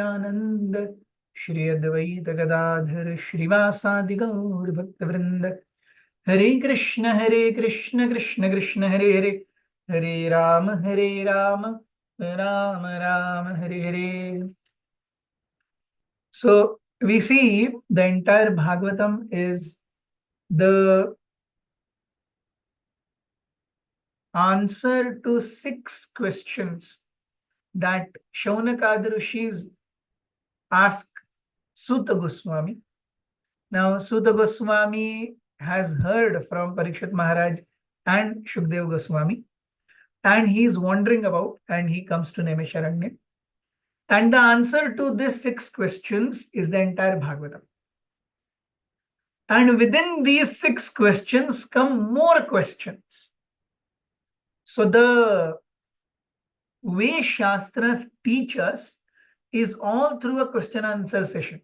आनंद श्री अद्वैत गदाधर श्रीवासादि गौर भक्त वृंद। हरे कृष्ण कृष्ण कृष्ण हरे हरे, हरे Ram Ram Ram Hare Hare. So we see the entire Bhagavatam is the answer to 6 questions that Shaunakadi Rishis asked Suta Goswami. Now, Suta Goswami has heard from Parikshit Maharaj and Shukdev Goswami, and he is wandering about and he comes to Naimisharanya. And the answer to these 6 questions is the entire Bhagavatam. And within these 6 questions come more questions. So the way Shastras teach us is all through a question answer session.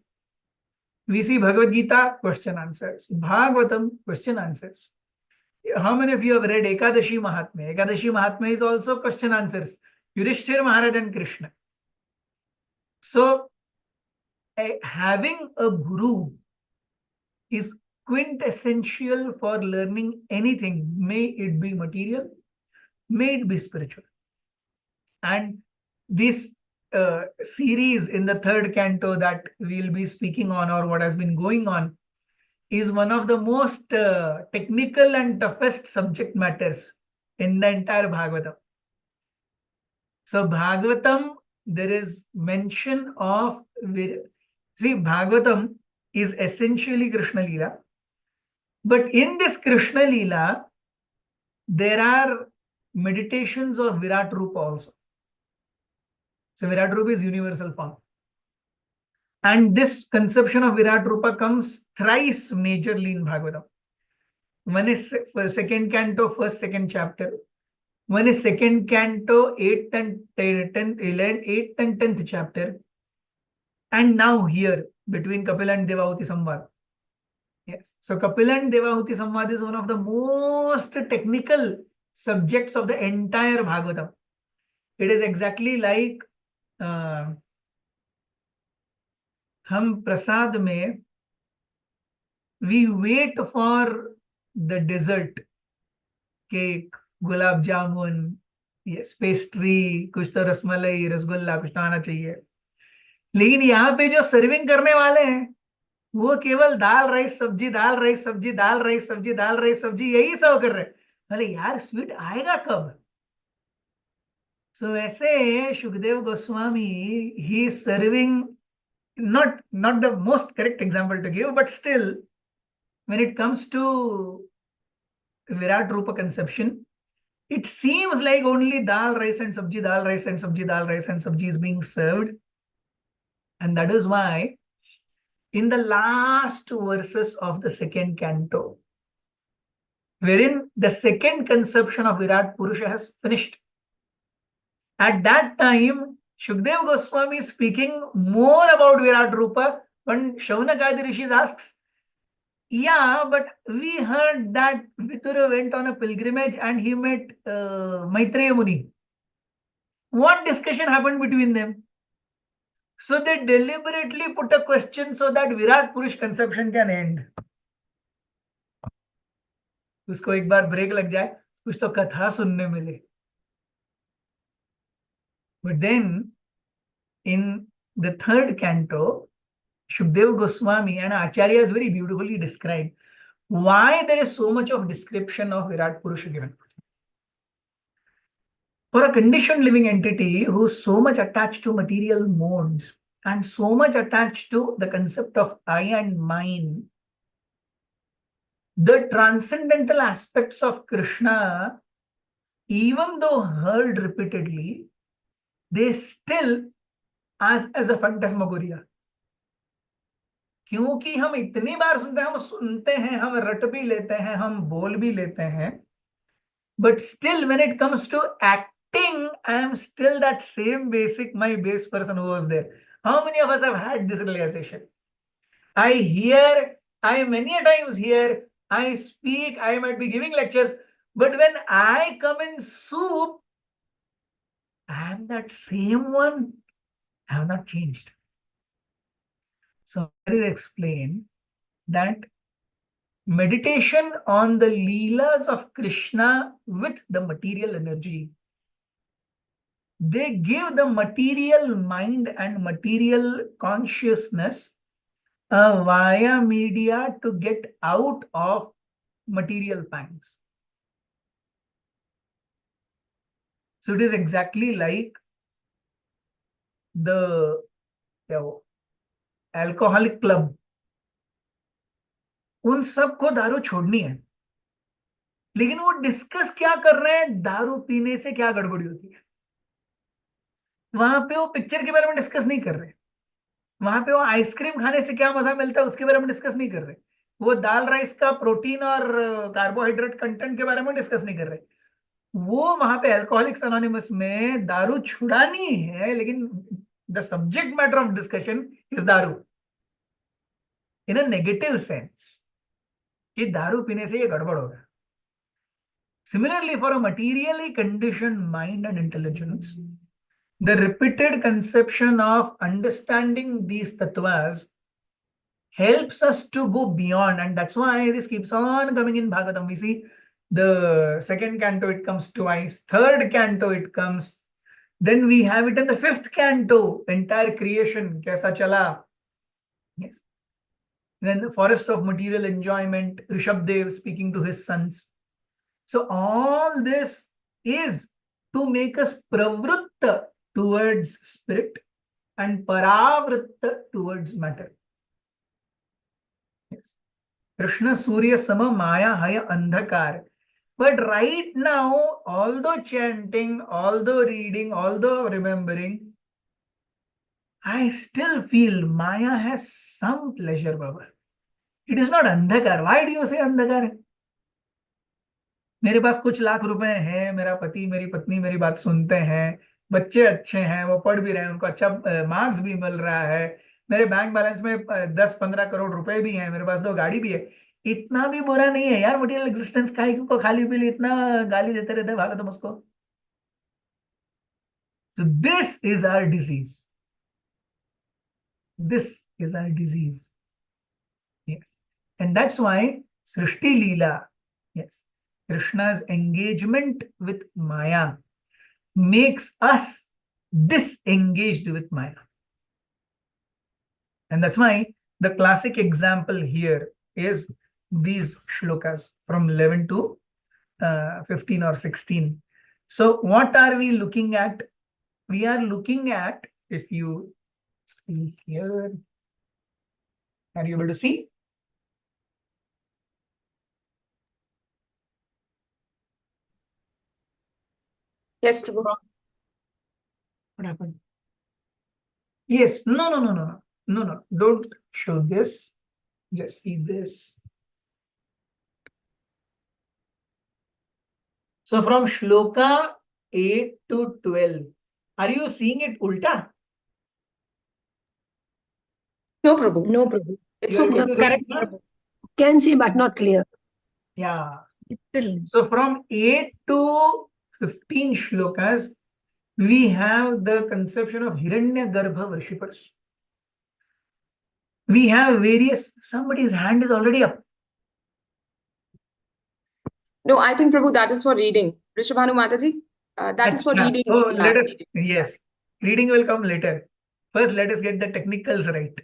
We see Bhagavad Gita, question answers. Bhagavatam, question answers. How many of you have read Ekadashi Mahatmya? Ekadashi Mahatmya is also question answers. Yudhishthir Maharaj and Krishna. So, having a guru is quintessential for learning anything, may it be material, may it be spiritual. And this series in the 3rd canto that we'll be speaking on, or what has been going on, is one of the most technical and toughest subject matters in the entire Bhagavatam. So Bhagavatam, there is mention of, see, Bhagavatam is essentially Krishna Leela. But in this Krishna Leela, there are meditations of Virat Rupa also. So Virat Rupa is universal form. And this conception of Virat Rupa comes thrice majorly in Bhagavatam. One is 2nd canto, 1st, 2nd chapter. One is 2nd canto, 8th and 10th, 8th and 10th chapter. And now here, between Kapila and Devahuti Samvad. Yes. So Kapila and Devahuti Samvad is one of the most technical subjects of the entire Bhagavatam. It is exactly like हम प्रसाद में we wait for the dessert, cake, gulab jamun, yes, pastry, कुछ तो रसमलाई, रसगुल्ला, कुछ तो आना चाहिए. लेकिन यहाँ पे जो सर्विंग करने वाले हैं वो केवल दाल राइस सब्जी, दाल राइस सब्जी, दाल राइस सब्जी, दाल राइस सब्जी, यही सर्व कर रहे हैं. अरे यार, स्वीट आएगा कब? सो ऐसे Sukhdev Goswami, he is serving, not the most correct example to give, but still, when it comes to Virat Rupa conception, it seems like only dal, rice and sabji, dal, rice and sabji, dal, rice and sabji is being served. And that is why in the last verses of the 2nd canto, wherein the 2nd conception of Virat Purusha has finished, at that time, Shukdev Goswami is speaking more about Virat Rupa when Shaunakadi Rishi asks, yeah, but we heard that Vitura went on a pilgrimage and he met Maitreya Muni. What discussion happened between them? So they deliberately put a question so that Virat Purush conception can end. उसको एक बार break लग जाए, कुछ तो कथा सुनने मिले. But then, in the 3rd canto, Shukdev Goswami and Acharyas very beautifully describe why there is so much of description of Virat Purusha given. For a conditioned living entity who is so much attached to material modes and so much attached to the concept of I and mine, the transcendental aspects of Krishna, even though heard repeatedly, they still as a phantasmagoria. क्योंकि हम इतनी बार सुनते हैं, हम रट भी लेते हैं, हम बोल भी लेते हैं, but still when it comes to acting, I am still that same basic, my base person who was there. How many of us have had this realization? I many a times hear, I speak, I might be giving lectures, but when I come in soup, I am that same one. I have not changed. So it is explained that meditation on the leelas of Krishna with the material energy, they give the material mind and material consciousness a via media to get out of material pangs. So it is exactly like the alcoholic club. उन सबको दारू छोड़नी है, लेकिन वो discuss क्या कर रहे हैं, दारू पीने से क्या गड़बड़ी होती है। वहां पे वो पिक्चर के बारे में डिस्कस नहीं कर रहे, वहां पे वो आइसक्रीम खाने से क्या मजा मिलता है उसके बारे में डिस्कस नहीं कर रहे, वो दाल राइस का प्रोटीन और कार्बोहाइड्रेट कंटेंट के बारे में डिस्कस नहीं कर रहे। वो वहां पे अल्कोहलिक्स अनोनिमस में दारू छुड़ानी है, लेकिन the subject matter of discussion is दारू इन अ नेगेटिव सेंस कि दारू पीने से ये गड़बड़ होगा। Similarly, for a materially conditioned mind and intelligence, the repeated conception of understanding these tattvas helps us to go beyond, and that's why this keeps on coming in Bhagavatam. We see the second canto, it comes twice, third canto, it comes, then we have it in the fifth canto, entire creation, kaisa chala. Yes. Then the forest of material enjoyment, Rishabdev speaking to his sons. So all this is to make us pravritta towards spirit and paravritta towards matter. Yes. Krishna Surya Sama Maya Haya Andhakar. But right now, although chanting, although reading, although remembering, I still feel Maya has some pleasure, Baba. It is not Andhakar. Why do you say Andhakar? मेरे पास कुछ लाख रुपए हैं, मेरा पति मेरी पत्नी मेरी बात सुनते हैं, बच्चे अच्छे हैं, वो पढ़ भी रहे हैं, उनको अच्छा मार्क्स भी मिल रहा है, मेरे बैंक बैलेंस में 10-15 करोड़ रुपए भी हैं, मेरे पास 2 गाड़ी भी है, इतना भी बुरा नहीं है यार। मटेरियल एग्जिस्टेंस का को खाली पीली इतना गाली देते रहते हैं, भागो तुम उसको। So this is our disease. This is our disease. Yes. And that's why Srishti Leela, yes, Krishna's engagement with Maya makes us disengaged with Maya. And that's why the classic example here is these shlokas from 11 to 15 or 16. So what are we looking at? We are looking at, if you see here, are you able to see? Yes, Prabhu. What happened? Yes, no, don't show this, just see this. So from shloka 8 to 12, are you seeing it ulta? No, Prabhu. No, Prabhu. It's You are okay. able to Correct, see, huh? Prabhu. Can see, but not clear. Yeah. Still. So from 8 to 15 shlokas, we have the conception of Hiranyagarbha worshippers. We have various, somebody's hand is already up. No, I think, Prabhu, that is for reading. Rishabhanu Mataji, that is for reading. Oh, we let have us, reading. yes, reading will come later. First, let us get the technicals right.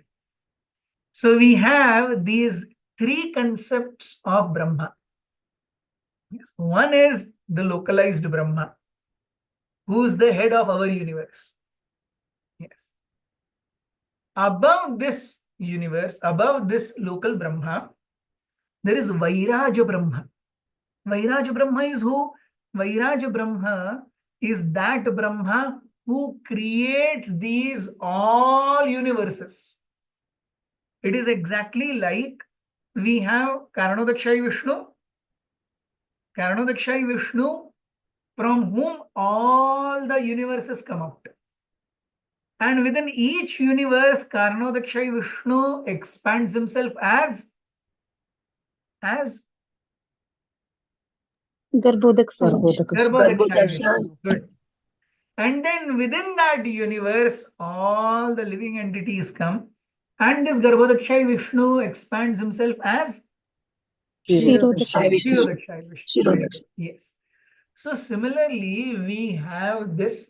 So we have these 3 concepts of Brahma. Yes. One is the localized Brahma, who is the head of our universe. Yes. Above this universe, above this local Brahma, there is Vairaj Brahma. Vairaj Brahma is who? Vairaj Brahma is that Brahma who creates these all universes. It is exactly like we have Karanodakshai Vishnu. Karanodakshai Vishnu, from whom all the universes come out. And within each universe, Karanodakshai Vishnu expands himself as Garbhodakshai Vishnu. Good. And then within that universe, all the living entities come, And this Garbhodakshai Vishnu expands himself as Kshirodakshaya Vishnu. Kshirodakshai Vishnu. Kshirodakshaya. Yes. So similarly, we have this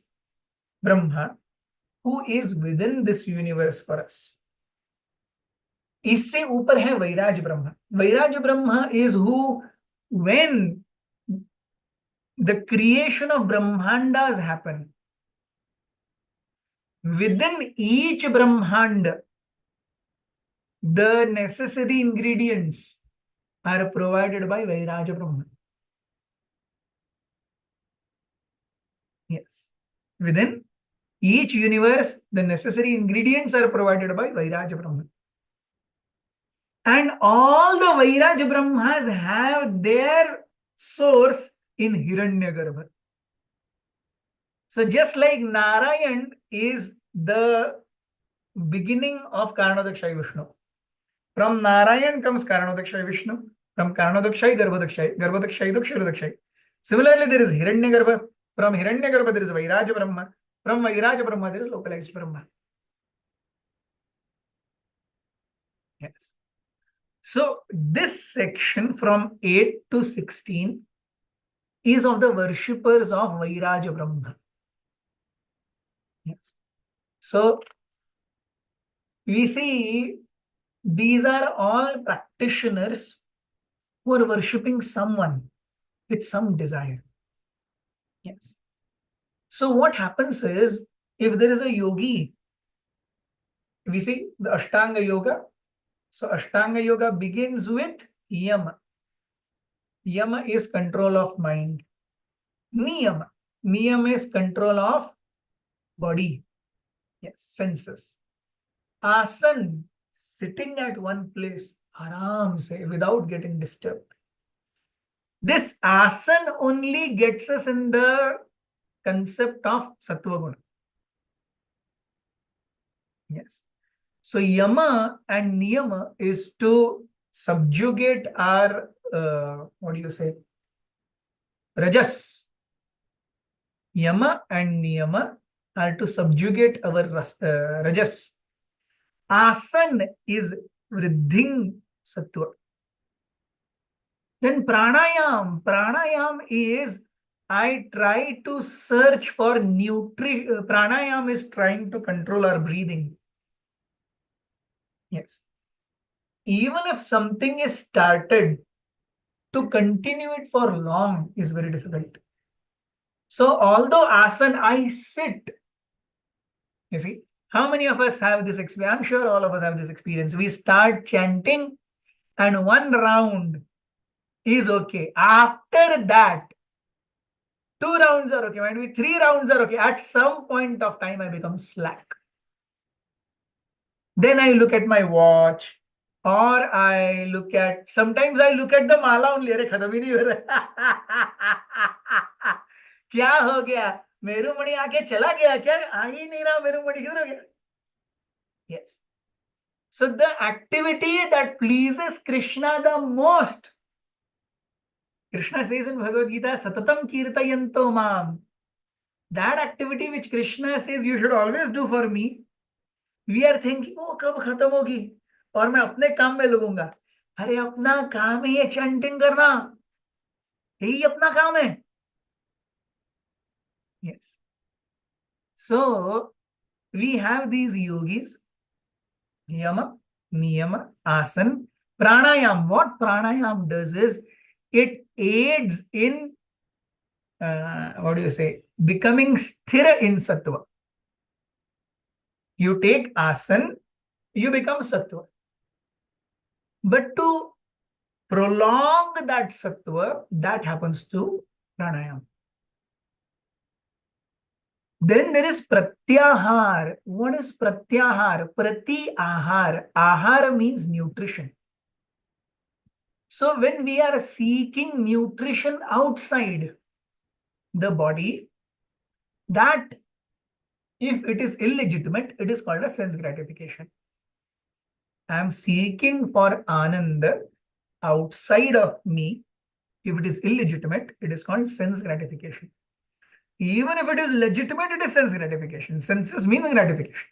Brahma who is within this universe for us. इससे ऊपर है वैराज Brahma. वैराज Brahma is who, when the creation of Brahmandas happen, within each Brahmanda, the necessary ingredients are provided by Vairaj Brahma. Yes. Within each universe, the necessary ingredients are provided by Vairaj Brahma. And all the Vairaj Brahmas have their source in Hiranyagarbha. So just like Narayan is the beginning of Karanodakshai Vishnu. From Narayan comes Karanodakshai Vishnu. From Karanodakshai, Garbhodakshai. Garbhodakshai, Kshirodakshai. Similarly, there is Hiranyagarbha. From Hiranyagarbha, there is Vairaj Brahma. From Vairaj Brahma, there is localized Brahma. Yes. So this section from 8 to 16 is of the worshippers of Vairaj Brahma. Yes. So we see these are all practitioners who are worshipping someone with some desire. Yes. So what happens is, if there is a yogi, we see the Ashtanga Yoga. So Ashtanga Yoga begins with Yama. Yama is control of mind. Niyama. Niyama is control of body. Yes, senses. Asan, sitting at one place, aram se, without getting disturbed. This asan only gets us in the concept of sattva guna. Yes. So yama and niyama is to subjugate our, what do you say, rajas. Yama and niyama are to subjugate our rajas. Asan is vriddhing sattva. Then pranayam. Pranayam is, I try to search for nutrition. Pranayam is trying to control our breathing. Yes. Even if something is started, to continue it for long is very difficult. So although asan, I sit. You see, how many of us have this experience? I'm sure all of us have this experience. We start chanting and one round is okay. After that, 2 rounds are okay. Might be 3 rounds are okay. At some point of time, I become slack. Then I look at my watch, or sometimes I look at the mala only. अरे खत्म ही नहीं हो रहा. क्या हो गया? मेरुमणि आके चला गया क्या? आ ही नहीं रहा मेरुमणि, किधर हो गया? Yes. So the activity that pleases Krishna the most, Krishna says in Bhagavad Gita, Satatam Kirtayanto Mam. That activity which Krishna says you should always do for me, we are thinking, oh, कब खत्म होगी और मैं अपने काम में लगूंगा. अरे अपना काम है ये chanting करना, यही अपना काम है. Yes. So we have these yogis, yama, niyama, asan, pranayam. What pranayam does is, it aids in, what do you say, becoming sthira in sattva. You take asan, you become sattva. But to prolong that sattva, that happens to pranayam. Then there is pratyahar. What is pratyahar? Prati ahar. Ahar means nutrition. So when we are seeking nutrition outside the body, that if it is illegitimate, it is called a sense gratification. I am seeking for ananda outside of me. If it is illegitimate, it is called sense gratification. Even if it is legitimate, it is sense gratification. Senses means gratification.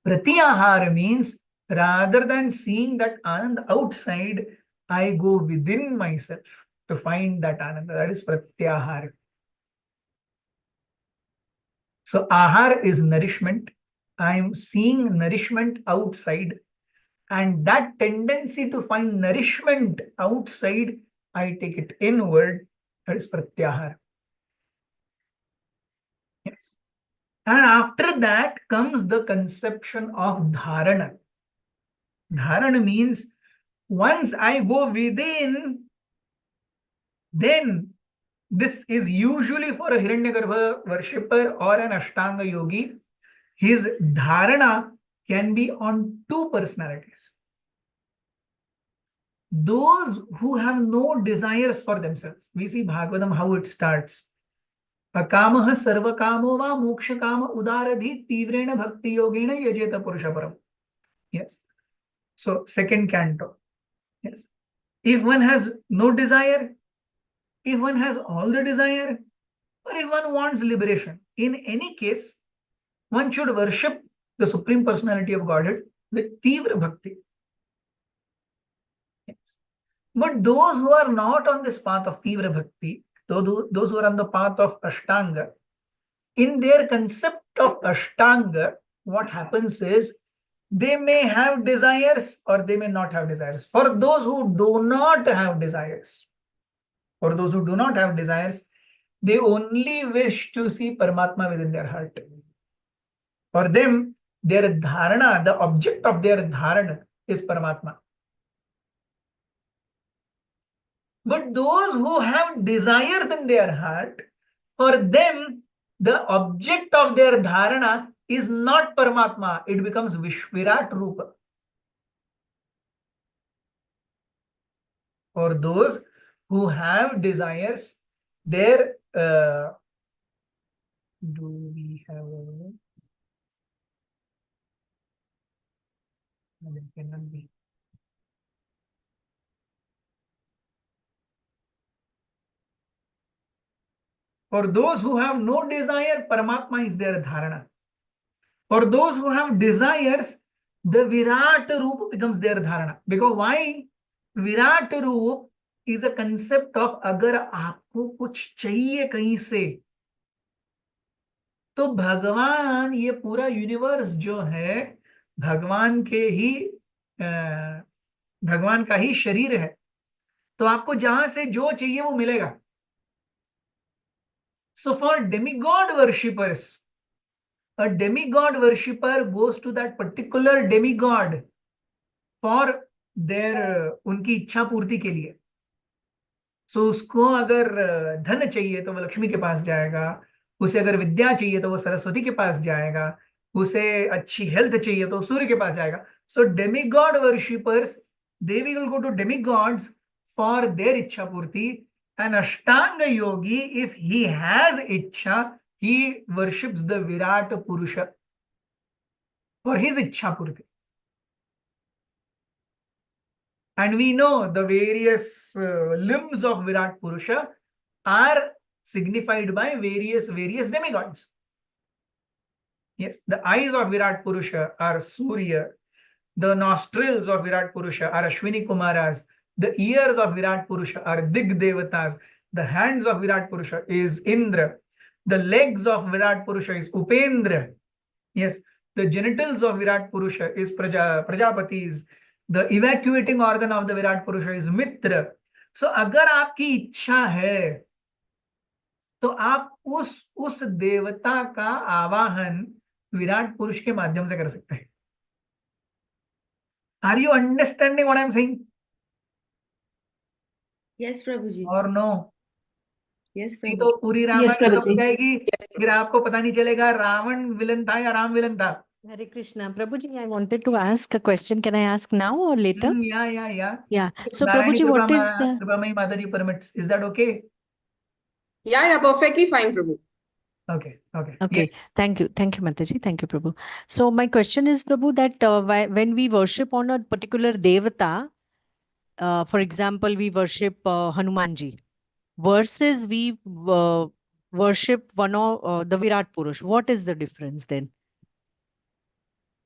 Pratyahara means rather than seeing that Anand outside, I go within myself to find that Ananda. That is Pratyahara. So Ahar is nourishment. I am seeing nourishment outside, and that tendency to find nourishment outside, I take it inward. That is Pratyahara. Yes. And after that comes the conception of Dharana. Dharana means once I go within, then this is usually for a Hiranyagarbha worshipper or an Ashtanga yogi. His dharana can be on two personalities. Those who have no desires for themselves. We see Bhagavatam how it starts. Akamaha sarva kamo va moksha kama udaradhi tivrena bhakti yogena yajeta purushaparam. Yes. So second canto. Yes. If one has no desire, if one has all the desire, or if one wants liberation, in any case, one should worship the Supreme Personality of Godhead with Tivra Bhakti. Yes. But those who are not on this path of Tivra Bhakti, those who are on the path of Ashtanga, in their concept of Ashtanga, what happens is they may have desires or they may not have desires. For those who do not have desires, they only wish to see Paramatma within their heart. For them, their dharana, the object of their dharana is Paramatma. But those who have desires in their heart, for them, the object of their dharana is not Paramatma. It becomes Vishvirat Rupa. For those who have desires, their do we have a no, it cannot be. For those who have no desire, Paramatma is their dharana. For those who have desires, the Virat Roop becomes their dharana. Because why? Virat Roop is a concept of अगर आपको कुछ चाहिए कहीं से, तो भगवान, ये पूरा यूनिवर्स जो है भगवान के ही भगवान का ही शरीर है, तो आपको जहां से जो चाहिए वो मिलेगा. So for demigod worshippers, a demigod worshipper goes to that particular demigod for their उनकी इच्छा पूर्ति के लिए. So उसको अगर धन चाहिए तो वो लक्ष्मी के पास जाएगा, उसे अगर विद्या चाहिए तो वो सरस्वती के पास जाएगा, उसे अच्छी हेल्थ चाहिए तो सूर्य के पास जाएगा. So demigod worshippers, they will go to demigods for their इच्छा पूर्ति. An Ashtanga yogi, if he has ichha, he worships the Virat Purusha for his ichha purti. And we know the various limbs of Virat Purusha are signified by various demigods. Yes, the eyes of Virat Purusha are Surya, the nostrils of Virat Purusha are Ashwini Kumaras, the ears of Virat Purusha are Dig Devatas, the hands of Virat Purusha is Indra, the legs of Virat Purusha is Upendra. Yes, the genitals of Virat Purusha is Prajapatis, the evacuating organ of the Virat Purusha is Mitra. So अगर आपकी इच्छा है तो आप उस देवता का आवाहन विराट पुरुष के माध्यम से कर सकते हैं. Are you understanding what I am saying? Yes, Prabhuji. Or no? Yes, नहीं Prabhuji. तो पूरी रामायण Yes, Prabhuji. खत्म हो जाएगी, फिर आपको पता नहीं चलेगा रावण विलन था या राम विलन था. Hare Krishna. Prabhuji, I wanted to ask a question. Can I ask now or later? Yeah. Yeah. So, Narayani Prabhuji, what is the... Kripamai Mataji permits. Is that okay? Yeah, perfectly fine, Prabhu. Okay. Okay. Yes. Thank you, Mataji. Thank you, Prabhu. So, my question is, Prabhu, that when we worship on a particular devata, for example, we worship Hanumanji, versus we worship one of the Virat Purush. What is the difference then?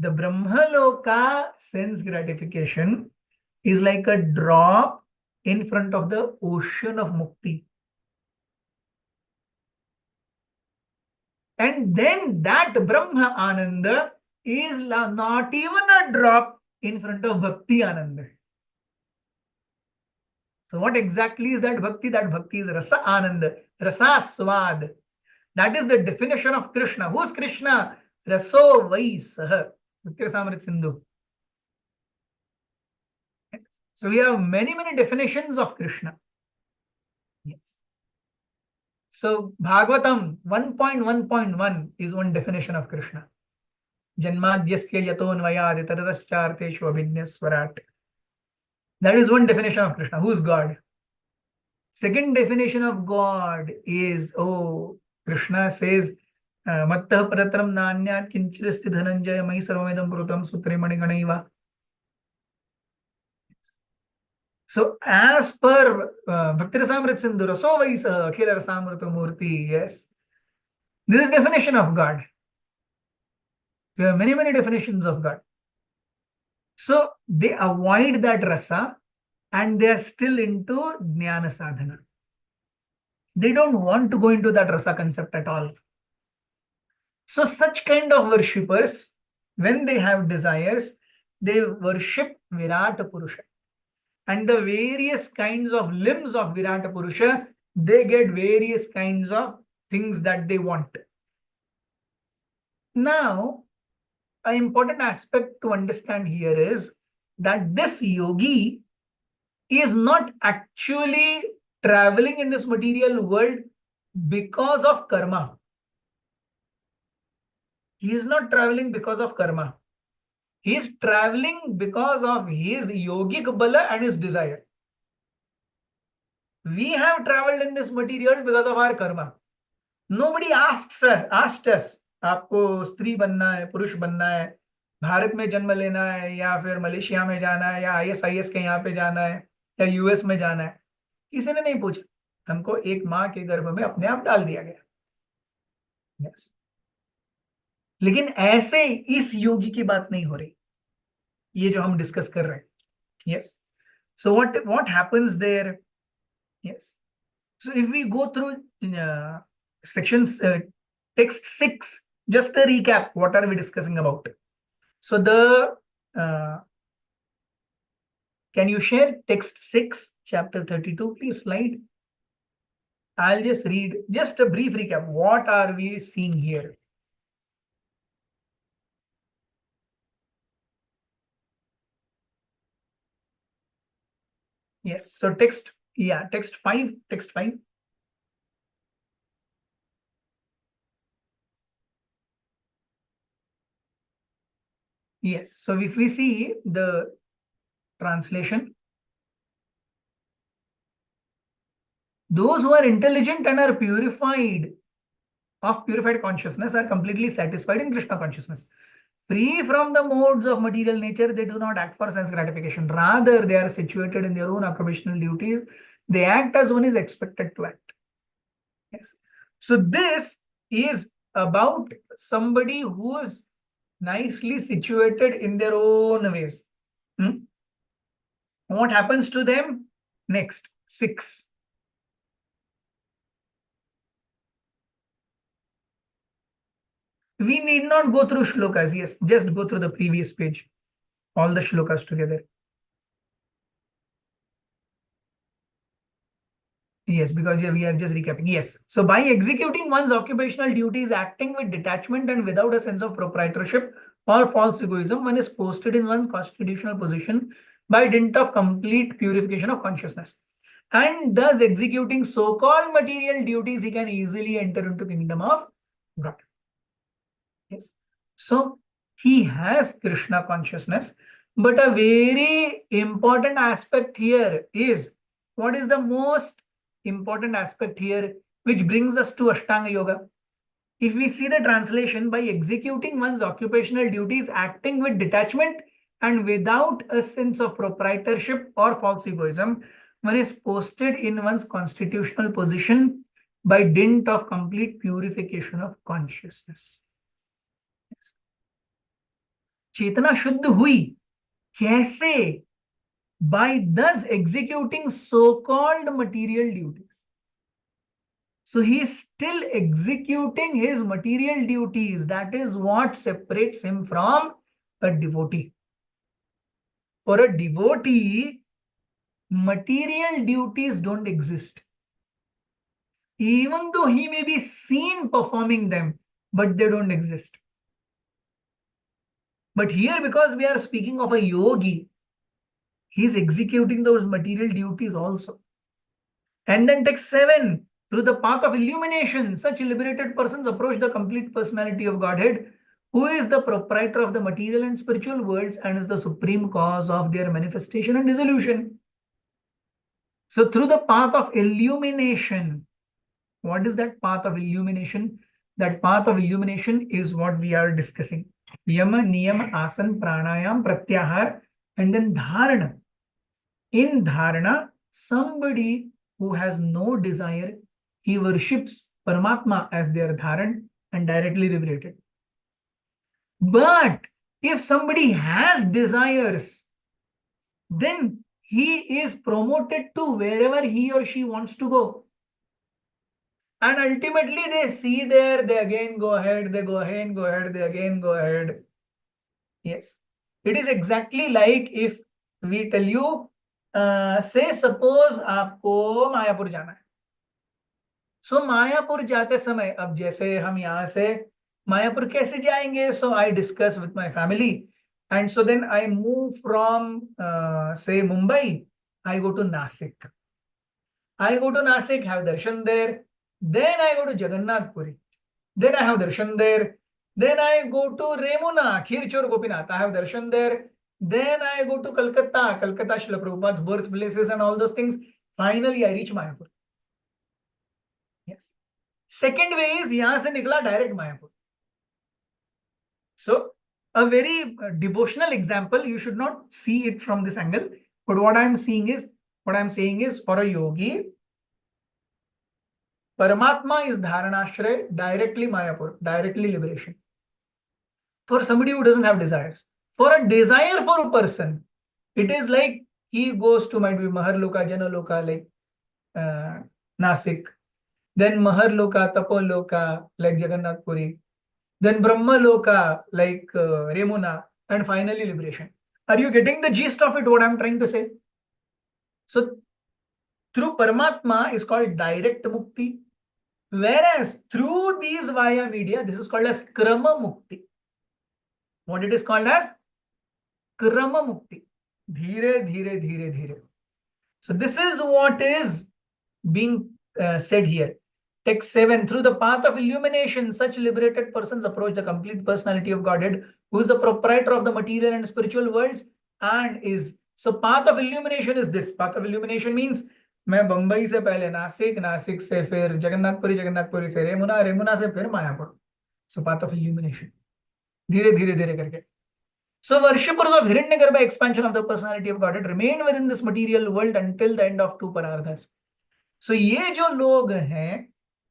The Brahmaloka sense gratification is like a drop in front of the ocean of mukti. And then that Brahma Ananda is not even a drop in front of Bhakti Ananda. So what exactly is that Bhakti? That Bhakti is Rasa Ananda, Rasa Swad. That is the definition of Krishna. Who is Krishna? Raso Vai Saha. Bhakti Sindhu. So we have many definitions of Krishna. Yes. So Bhagavatam 1.1.1 is one definition of Krishna. Janmadhyasya yatonvayad tadascharteshu abhijnaswarat. That is one definition of Krishna. Who is God? Second definition of God is, Krishna says, Mattah paratram nanyat kinchiristi dhananjaya mai sarvamedam prutam sutre maniganaiva. So as per Bhakti Rasamrita Sindhu, Raso Vaisa Akhila Rasamrita Murti, yes. This is a definition of God. There are many definitions of God. So they avoid that rasa and they are still into jnana sadhana. They don't want to go into that rasa concept at all. So such kind of worshippers, when they have desires, they worship Virata Purusha. And the various kinds of limbs of Virata Purusha, they get various kinds of things that they want. Now, an important aspect to understand here is that this yogi is not actually traveling in this material world because of karma. He is not traveling because of karma. He is traveling because of his yogic bala and his desire. We have traveled in this material because of our karma. Nobody asked us, आपको स्त्री बनना है, पुरुष बनना है, भारत में जन्म लेना है या फिर मलेशिया में जाना है या ISIS के यहाँ पे जाना है या US में जाना है. किसी ने नहीं पूछा. हमको एक माँ के गर्भ में अपने आप डाल दिया गया. yes. लेकिन ऐसे इस योगी की बात नहीं हो रही, ये जो हम डिस्कस कर रहे हैं. yes. So what happens there? Yes. So if we go through sections, text 6, just a recap, what are we discussing about? So can you share text 6, chapter 32, please slide. I'll just read just a brief recap. What are we seeing here? Yes, so text 5. Yes, so if we see the translation, those who are intelligent and are purified consciousness are completely satisfied in Krishna consciousness. Free from the modes of material nature, they do not act for sense gratification. Rather, they are situated in their own occupational duties. They act as one is expected to act. Yes. So this is about somebody who is nicely situated in their own ways. What happens to them? Next, 6. We need not go through shlokas. Yes, just go through the previous page. All the shlokas together. Yes, because we are just recapping. Yes. So by executing one's occupational duties, acting with detachment and without a sense of proprietorship or false egoism, one is posted in one's constitutional position by dint of complete purification of consciousness. And thus executing so-called material duties, he can easily enter into kingdom of God. Yes. So he has Krishna consciousness, but a very important aspect here is, what is the most important aspect here which brings us to Ashtanga Yoga? If we see the translation, by executing one's occupational duties, acting with detachment and without a sense of proprietorship or false egoism, one is posted in one's constitutional position by dint of complete purification of consciousness. चेतना शुद्ध हुई कैसे? By thus executing so-called material duties. So he is still executing his material duties. That is what separates him from a devotee. For a devotee, material duties don't exist. Even though he may be seen performing them, but they don't exist. But here, because we are speaking of a yogi, he is executing those material duties also. And then text 7, through the path of illumination, such liberated persons approach the complete personality of Godhead, who is the proprietor of the material and spiritual worlds and is the supreme cause of their manifestation and dissolution. So through the path of illumination, what is that path of illumination? That path of illumination is what we are discussing. Yama, Niyama, Asan, Pranayam, Pratyahar, and then Dharana. In Dharana, somebody who has no desire, he worships Paramatma as their Dharan and directly liberated. But if somebody has desires, then he is promoted to wherever he or she wants to go. And ultimately they see there, they again go ahead, they go ahead, go ahead, they again go ahead. Yes. It is exactly like if we tell you, say suppose आपको मायापुर जाना है. So Mayapur जाते समय, अब जैसे हम यहाँ से मायापुर कैसे जाएंगे? So I discuss with my family, and so then I move from say Mumbai, I go to Nasik. I go to Nasik, have darshan there. Then I go to Jagannath Puri. Then I have darshan there. Then I go to Remuna, Khirchor Gopinath. I have darshan there. Then I go to Calcutta, Srila Prabhupada's birthplaces and all those things. Finally, I reach Mayapur. Yes. Second way is यहाँ से निकला direct Mayapur. So a very devotional example. You should not see it from this angle. But what I'm saying is, for a yogi, Paramatma is Dharanashray, directly Mayapur, directly liberation. For somebody who doesn't have desires. For a desire for a person, it is like he goes to, might be Maharloka, Janaloka, like Nasik. Then Maharloka, Tapoloka, like Jagannath Puri. Then Brahmaloka, like Remuna. And finally liberation. Are you getting the gist of it, what I'm trying to say? So, through Paramatma is called direct mukti. Whereas through these via media, this is called as Krama Mukti. What it is called as? Krama Mukti. Dhire, dhire, dhire, dhire. So this is what is being said here. Text 7, through the path of illumination, such liberated persons approach the complete personality of Godhead, who is the proprietor of the material and spiritual worlds and is. So path of illumination is this. Path of illumination means मैं बंबई से पहले नासिक, नासिक से फिर जगन्नाथपुरी, जगन्नाथपुरी से रेमुना, रेमुना से फिर Mayapur. So path of illumination. धीरे धीरे धीरे करके. So worshippers of Hiranyagarbha, expansion of the personality of Godhead, remain within this material world until the end of 2 parardhas. So ये जो लोग हैं,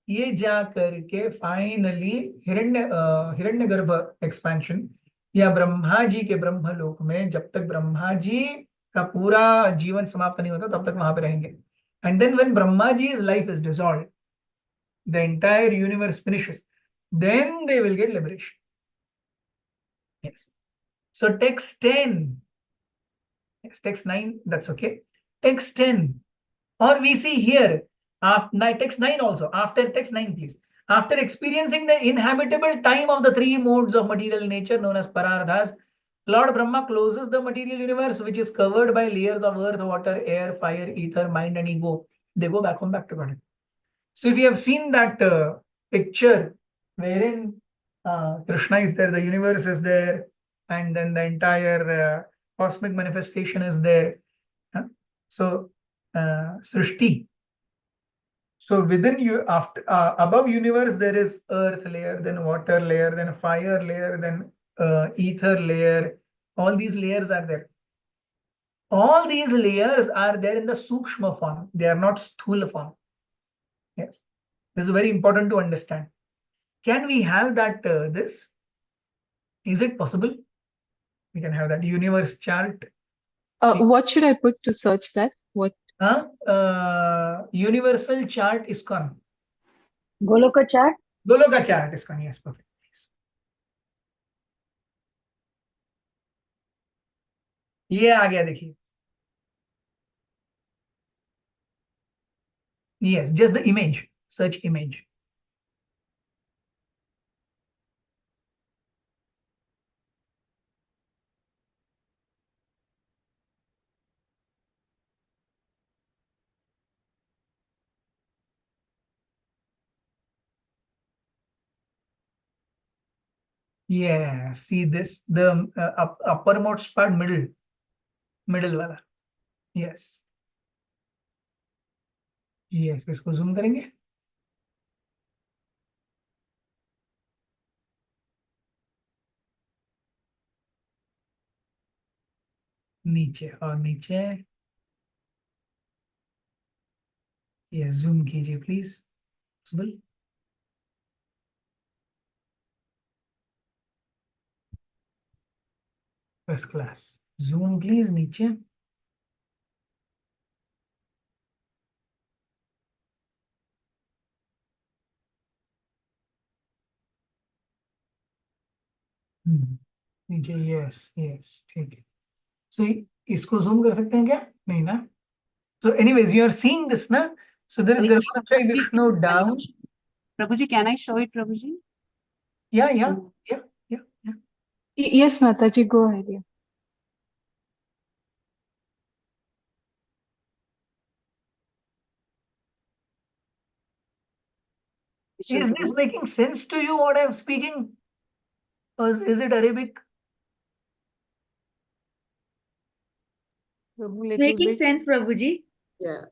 ये जा करके फाइनली हिरण्यगर्भ एक्सपेंशन या ब्रह्मा जी के ब्रह्मलोक में, जब तक ब्रह्मा जी का पूरा जीवन समाप्त नहीं होता तब तक वहां पे रहेंगे. And then when Brahmaji's life is dissolved, the entire universe finishes, then they will get liberation. Yes. So text 10, yes, text 9, that's okay. Text 10, or we see here, after text 9 also, after text 9 please. After experiencing the inhabitable time of the 3 modes of material nature known as parardhas, Lord Brahma closes the material universe, which is covered by layers of earth, water, air, fire, ether, mind, and ego. They go back home, back to God. So if you have seen that picture wherein Krishna is there, the universe is there, and then the entire cosmic manifestation is there. So Srishti. So within you, after above universe, there is earth layer, then water layer, then fire layer, then ether layer. All these layers are there. All these layers are there in the Sukshma form. They are not Sthula form. Yes. This is very important to understand. Can we have that this? Is it possible? We can have that universe chart. What should I put to search that? What? Universal chart ISKCON. Goloka chart. Goloka chart ISKCON. Yes, perfect. ये आ गया देखिए. Yes, just the image. Search image. Yeah, see this, the uppermost part, middle वाला. Yes. Yes, इसको zoom करेंगे. नीचे और नीचे. Yes, zoom कीजिए please. Possible? First class. Zoom please नीचे. नीचे. Yes, yes, ठीक है. So इसको zoom कर सकते हैं क्या? नहीं ना. So anyways, you are seeing this na. So there is Garvachay Vishnu down. Prabhuji, can I show it, Prabhuji? Yeah. Yes, Mataji, go ahead. Yeah. Is this making sense to you what I am speaking? Or is it Arabic? Prabhu, It's little making bit, sense, Prabhuji. Yeah.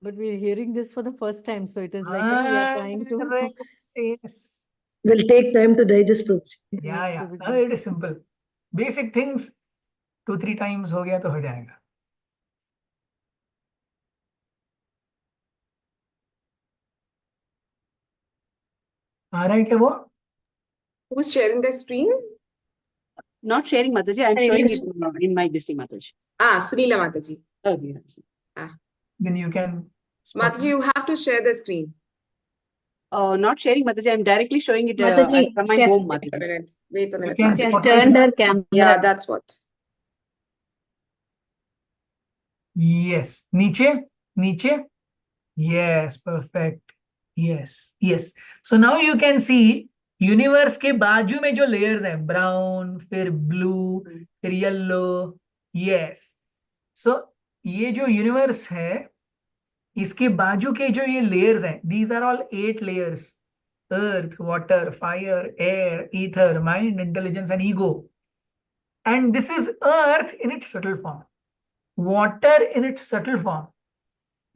but we're hearing this for the first time, so it is like we are trying to. Yes. Will take time to digest, Prabhuji. Yeah. Yes, Prabhuji. It is simple. Basic things 2-3 times हो गया तो हो जाएगा. आ रहा है क्या वो? Who's sharing the screen? Not sharing, Mataji. I'm showing it in my DC, Mataji. Sunila Mataji. Oh, yes. Then you can. spot Mataji, you have to share the screen. Not sharing, Mataji. I'm directly showing it Mataji, from my yes. home, Wait a Mataji. minute. Wait a minute. can Mataji. She has spot turned it. her camera. Yeah, that's what. Yes. नीचे. Yes, perfect. Yes. So now you can see universe के बाजू में जो layers हैं, brown, फिर blue, फिर yellow. Yes. So ये जो universe है, इसके बाजू के जो ये layers हैं, these are all 8 layers. Earth, water, fire, air, ether, mind, intelligence, and ego. And this is earth in its subtle form. Water in its subtle form.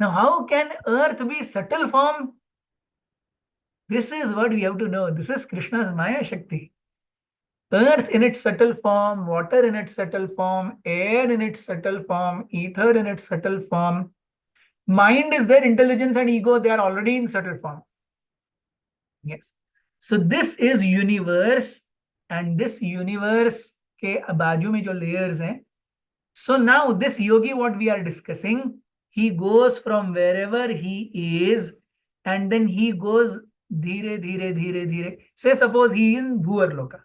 Now, how can earth be subtle form? This is what we have to know. This is Krishna's Maya Shakti. Earth in its subtle form, water in its subtle form, air in its subtle form, ether in its subtle form. Mind is there, intelligence and ego, they are already in subtle form. Yes. So this is universe, and this universe के बाजू में जो layers हैं. So now this yogi, what we are discussing, he goes from wherever he is, and then he goes dhire. Say suppose he is in Bhuvar Loka,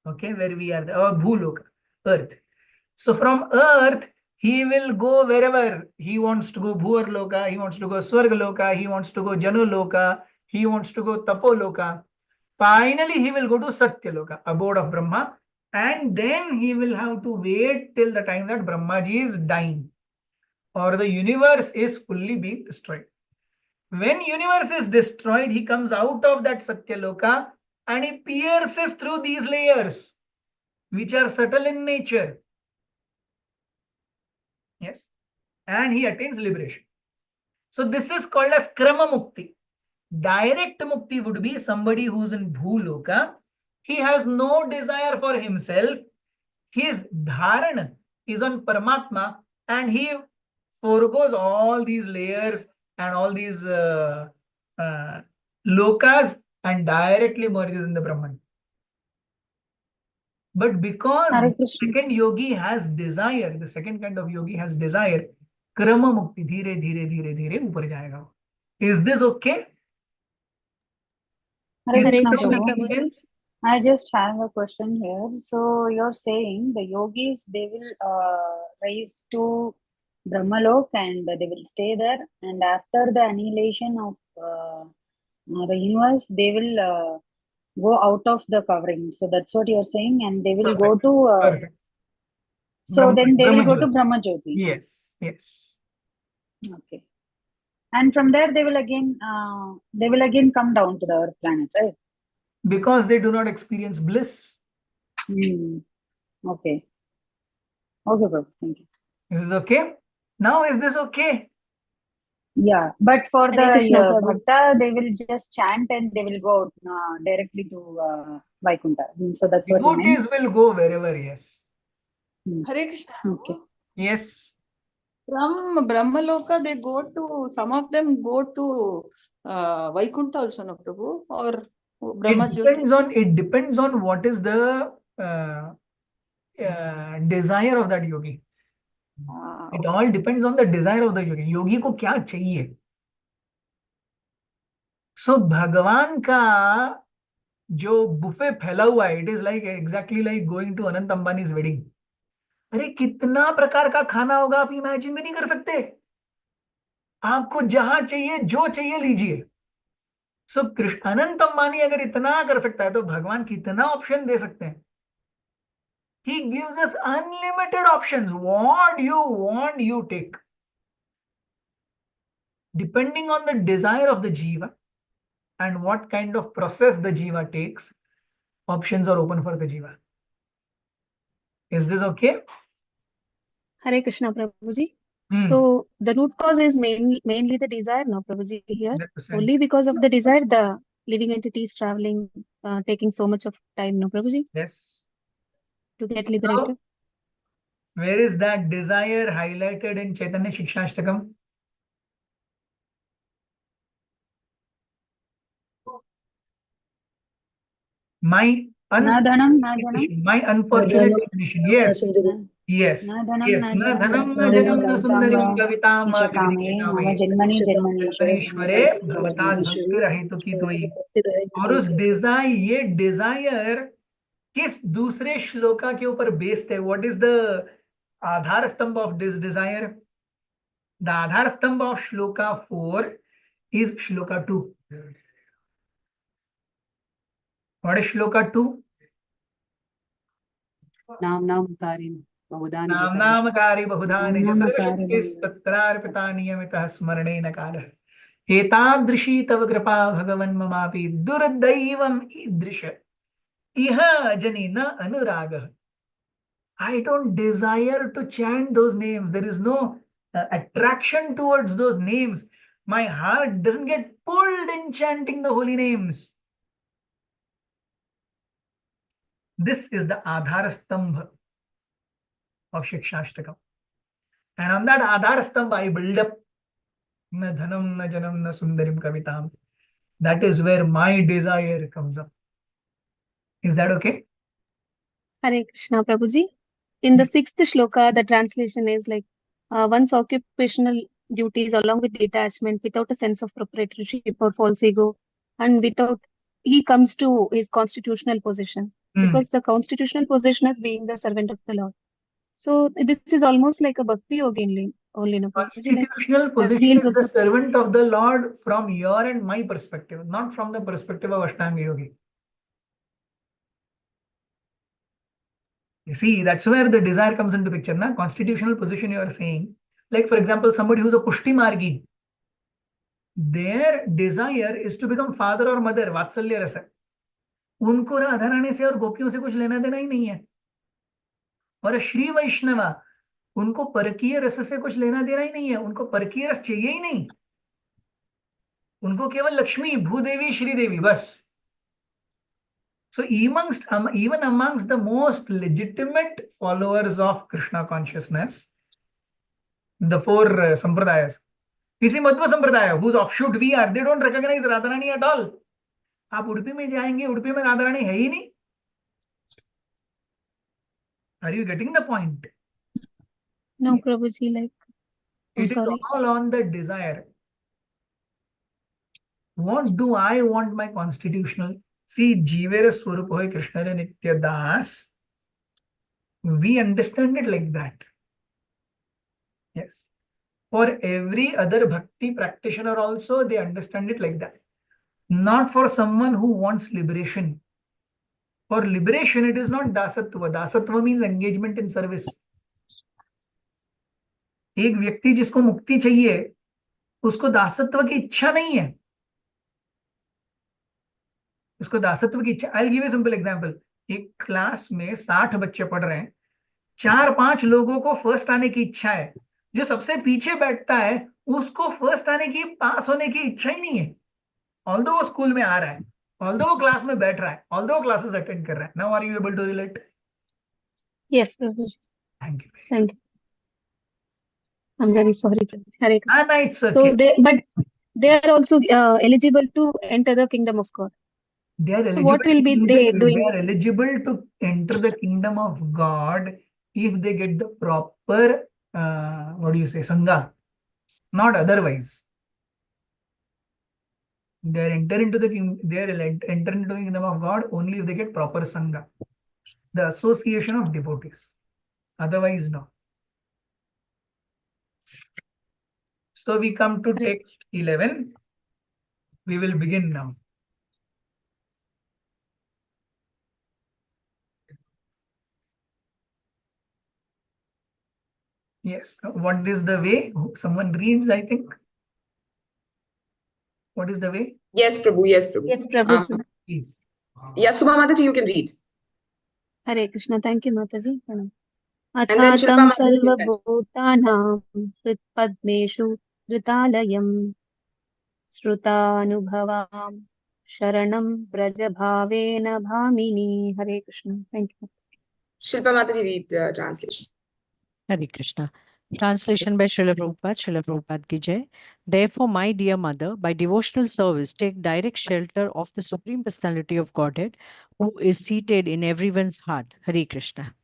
okay, where we are, or Bhuloka, Earth. So from Earth, he will go wherever he wants to go. Bhuvar Loka, he wants to go Swarga Loka, he wants to go Janu Loka, he wants to go Tapo Loka. Finally, he will go to Satya Loka, abode of Brahma. And then he will have to wait till the time that Brahmaji is dying or the universe is fully being destroyed. When universe is destroyed, he comes out of that Satya Loka and he pierces through these layers, which are subtle in nature. Yes. And he attains liberation. So this is called as Krama Mukti. Direct Mukti would be somebody who's in Bhuloka. He has no desire for himself. His dharana is on Paramatma and he foregoes all these layers and all these lokas and directly merges in the Brahman. But because Hare the Krishna. second yogi has desire, the second kind of yogi has desire, krama mukti, धीरे धीरे धीरे धीरे ऊपर जाएगा. Is this okay? Hare Is Krishna, this Prabhu. making sense? I just have a question here. So you're saying the yogis, they will rise to Brahmalok and they will stay there, and after the annihilation of the universe, they will go out of the covering. So that's what you're saying, and they will go Perfect. to. Perfect. So then they will go to Brahma Brahma Jyoti. Yes, yes. Okay. And from there they will again come down to the earth planet, right? Because they do not experience bliss. Hmm. Okay. Okay, Prabhu. Thank you. Is this okay? Now, is this okay? Yeah, but for Hare the Krishna, Prabhu. bhakta, they will just chant and they will go directly to Vaikuntha. So that's what you meant. Devotees will go wherever, yes. Hare Krishna. Okay. Yes. From Brahmaloka, they go to, some of them go to Vaikuntha also, no Prabhu, or Brahma Jyoti. It depends on what is the desire of that yogi. It all depends on the desire of the yogi. Yogi को क्या चाहिए? So भगवान का जो buffet फैला हुआ है, it is like exactly like going to Anant अंबानी's wedding. अरे कितना प्रकार का खाना होगा, आप इमेजिन भी नहीं कर सकते. आपको जहां चाहिए जो चाहिए लीजिए. सो कृष्ण अनंत अंबानी अगर इतना कर सकता है तो भगवान कितना ऑप्शन दे सकते हैं. He gives us unlimited options. What you want, you take. Depending on the desire of the jiva and what kind of process the jiva takes, options are open for the jiva. Is this okay? Hare Krishna, Prabhuji. Hmm. So the root cause is mainly the desire, no, Prabhuji, here. 100%. Only because of the desire, the living entity is traveling, taking so much of time, no, Prabhuji, Yes. to get liberated. So, where is that desire highlighted in Chaitanya Shikshashtakam? My Na dhanam, na janam. my unfortunate Dhanam, definition. Yes. Sundari. Yes. Na dhanam, Yes. na Na janam, dhanam, na na janam, na sundarim sundarim kavitam kavitam va ishakame mama janmani janmani भक्तनीश्वरे भवता भक्ति रहित की तोई. और उस ये Dzire किस दूसरे श्लोका के ऊपर बेस्ड है? व्हाट इज द आधार स्तंभ ऑफ दिस डिजायर? द आधार स्तंभ of shloka 4 is shloka 2. What is shloka 2? नामकारिणी बहुधानि च सर्वशः। नामकारी बहुधानि च नामकारि सर्वशक्तिस्तत्रार्पिता नियमितः स्मरणेन कालः. एतादृशी तव कृपा भगवन् ममापि दुर्दैवम् ईदृश इह जनि न अनुरागः. I don't desire to chant those names. There is no attraction towards those names. My heart doesn't get pulled in chanting the holy names. This is the Adhar Stambha of Shikshashtakam. And on that Adhar Stambha, I build up na dhanam, na janam, na sundarim kavitam. That is where my desire comes up. Is that okay? Hare Krishna, Prabhuji. In the sixth shloka, the translation is like one's occupational duties along with detachment without a sense of proprietorship or false ego, and without he comes to his constitutional position, because the constitutional position is being the servant of the Lord. So this is almost like a bhakti yoga only, no, Prabhuji, like Constitutional that position means is the also servant of the Lord from your and my perspective, not from the perspective of Ashtanga Yogi. You see, that's where the desire comes into picture. Na? Constitutional position you are saying. Like, for example, somebody who's a Pushti Margi, their desire is to become father or mother, Vatsalya Rasa. उनको राधा रानी से और गोपियों से कुछ लेना देना ही नहीं है. और श्री वैष्णवा, उनको परकीय रस से कुछ लेना देना ही नहीं है. उनको परकीय रस चाहिए ही नहीं. उनको केवल लक्ष्मी, भूदेवी, श्रीदेवी बस. So even amongst the most legitimate followers of Krishna consciousness, the four sampradayas, किसी मध्व संप्रदाय whose offshoot we are, they don't recognize Radharani at all. आप उडुपी में जाएंगे, उडुपी में राधा रानी है ही नहीं. Are you getting the point? No, Prabhuji, like, I'm It is sorry. all on the desire. What do I want my constitutional? See, Jivere Swarup Hoy Krishna Nitya Das. We understand it like that. Yes. For every other bhakti practitioner also, they understand it like that. Not for someone who wants liberation. For liberation, it is not dasatva. Dasatva means engagement in service. एक व्यक्ति जिसको मुक्ति चाहिए उसको दासत्व की इच्छा नहीं है. उसको दासत्व की इच्छा. I'll give you a simple example. एक क्लास में 60 बच्चे पढ़ रहे हैं, 4-5 लोगों को फर्स्ट आने की इच्छा है. जो सबसे पीछे बैठता है उसको फर्स्ट आने की, पास होने की इच्छा ही नहीं है. ऑल्दो वो स्कूल में आ रहा है, ऑल्दो वो क्लास में बैठ रहा है, ऑल्दो वो क्लासेस अटेंड कर रहा है. Now are you able to relate? Yes, Prabhuji. Thank you. Thank you. I'm very sorry, Prabhuji. Hare Krishna. No, it's So okay. but they are also eligible to enter the kingdom of God. They are So eligible what will be they they doing? are eligible to enter the kingdom of God if they get the proper what do you say, sangha, not otherwise. They are enter into the kingdom of God only if they get proper sangha, the association of devotees. Otherwise, no. So we come to text 11. We will begin now. Yes. What is the way? Someone reads, I think. What is the way? Yes, Prabhu. Yes, Prabhu. Yes, Prabhuji. Please. Yes, Subha Mataji, you can read. Hare Krishna. Thank you, Mataji. Pranam. And then Athatam Shilpa Mataji will continue. sarvabhutanam hritpadmeshu dritalayam Shrutanubhavam Sharanam Brajabhavena Bhamini. Hare Krishna. Thank you. Shilpa Mataji, read translation. Hare Krishna. Translation by Srila Prabhupada. Srila Prabhupada ki jai. Therefore, my dear mother, by devotional service, take direct shelter of the Supreme Personality of Godhead, who is seated in everyone's heart. Hare Krishna.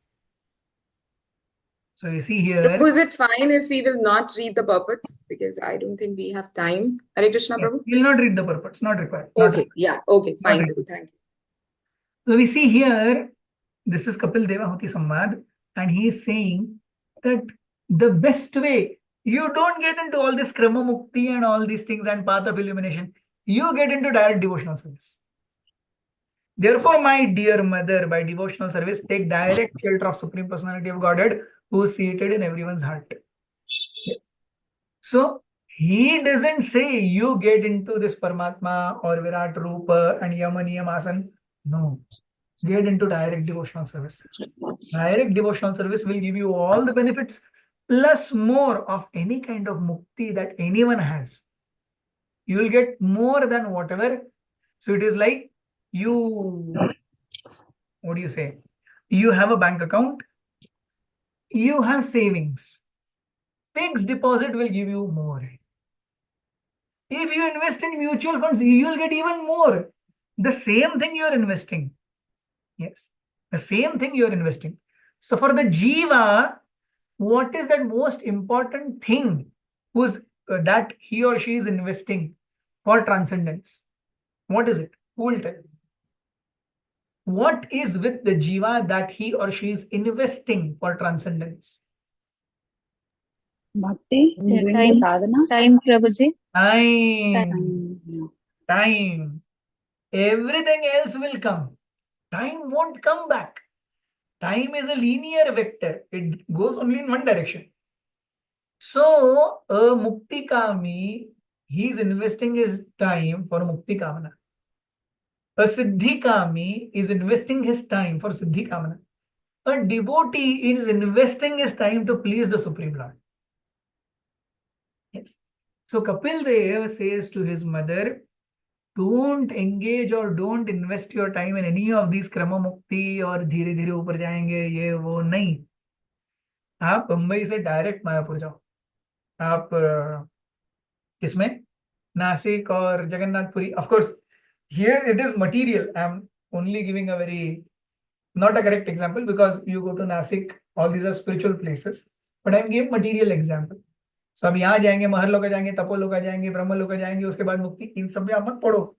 So you see here. Prabhu, is it fine if we will not read the purport? Because I don't think we have time. Hare Krishna, Yeah, Prabhu. we will not read the purports, not required. Not Okay, required. yeah, okay, fine, Not Prabhu. Thank you. So we see here, this is Kapil Devahuti Samvad, and he is saying that the best way, you don't get into all this Krama Mukti and all these things and path of illumination. You get into direct devotional service. Therefore, my dear mother, by devotional service, take direct shelter of Supreme Personality of Godhead, who is seated in everyone's heart. Yes. So he doesn't say you get into this Paramatma or Virat Rupa and Yama Niyam Asan. No. Get into direct devotional service. Direct devotional service will give you all the benefits plus more of any kind of mukti that anyone has. You will get more than whatever. So it is like you, what do you say? You have a bank account, you have savings. Fixed deposit will give you more. If you invest in mutual funds, you will get even more. The same thing you are investing. Yes, the same thing you are investing. So for the jiva, what is that most important thing who's that he or she is investing for transcendence? What is it? Who will tell? What is with the jiva that he or she is investing for transcendence? Bhakti, in doing the Time, sadhana. time, Prabhuji. Time. Everything else will come. Time won't come back. Time is a linear vector. It goes only in one direction. So, a Mukti Kami, he is investing his time for Mukti Kamana. A Siddhi Kami is investing his time for Siddhi Kamana. A devotee is investing his time to please the Supreme Lord. Yes. So, Kapil Dev says to his mother, don't engage or don't invest your time in any of these क्रम मुक्ति और धीरे धीरे ऊपर जाएंगे ये वो नहीं. आप मुंबई से डायरेक्ट मायापुर जाओ. आप इसमें नासिक और Jagannathpuri, of course here it is material. I am only giving a very Not a correct example because you go to Nasik, all these are spiritual places. But I'm giving material example. So अब यहाँ जाएंगे, महरलोका जाएंगे, तपोलोका जाएंगे, ब्रह्मलोका जाएंगे, उसके बाद मुक्ति, इन सब में आप मत पढ़ो.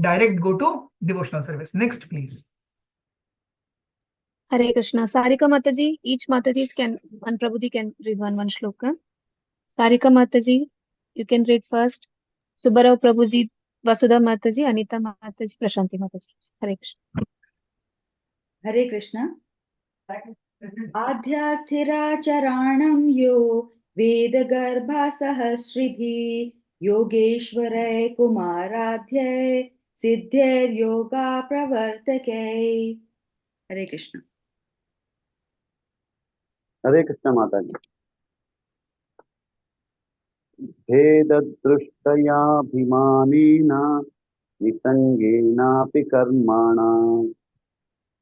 Direct go to devotional service. Next, please. Hare Krishna. Sarika Mataji, each Mataji can, and Prabhuji can read one shloka. Sarika Mataji, you can read first. Subbarao Prabhuji, Vasudha Mataji, Anita Mataji, Prashanti Mataji. Hare Krishna. Hare Krishna. आध्यास्थिराचराणं यो वेदगर्भसहस्रिभिः योगेश्वरै कुमाराध्यै सिद्धैर्योगा प्रवर्तकै. हरे कृष्ण. हरे कृष्ण माता जी. भेददृष्टयाभिमानेन निसंगेनापि कर्मणा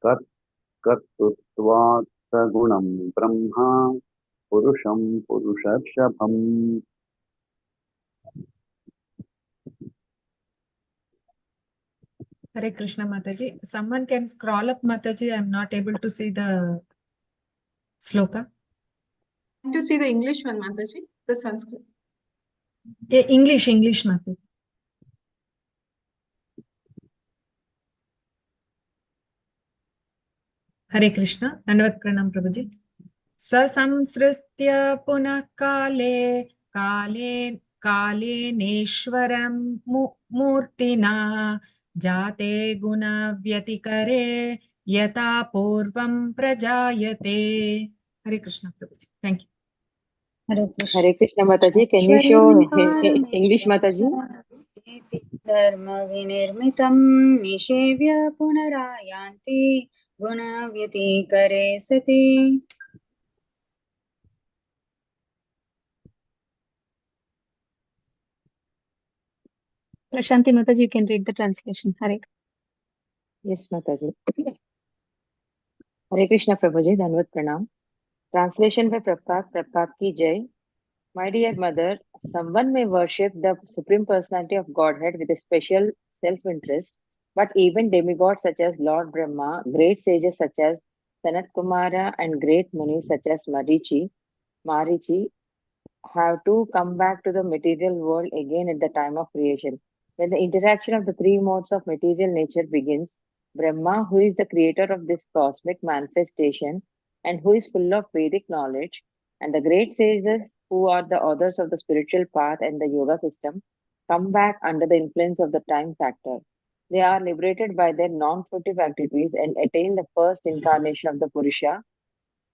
कर्तृत्वात् सगुणं ब्रह्मा पुरुषं पुरुषर्षभम्. Hare Krishna Mataji. Someone can scroll up Mataji. I'm not able to see the sloka. To see the English one, Mataji, the Sanskrit. Yeah, English Mataji. Hare Krishna. Dandavat Pranam Prabhuji. Sasamsristya punah kale neshwaram murtina jate guna vyatikare yata purvam prajayate. Hare Krishna Prabhuji. Thank you. Hare Krishna. Hare Krishna Mataji. Can you show English Mataji? Dharma vinirmitam nishevya punarayanti guna vyatikare sati. Prashanti Mataji, you can read the translation. Hare. Yes, Mataji. Hare Krishna Prabhuji. Dandavat Pranam. Translation by Prabhupada ki Jai. My dear mother, someone may worship the Supreme Personality of Godhead with a special self-interest, but even demigods such as Lord Brahma, great sages such as Sanat Kumara, and great munis such as Marichi, have to come back to the material world again at the time of creation. When the interaction of the three modes of material nature begins, Brahma, who is the creator of this cosmic manifestation and who is full of Vedic knowledge, and the great sages who are the authors of the spiritual path and the yoga system, come back under the influence of the time factor. They are liberated by their non-fruitive activities and attain the first incarnation of the Purusha.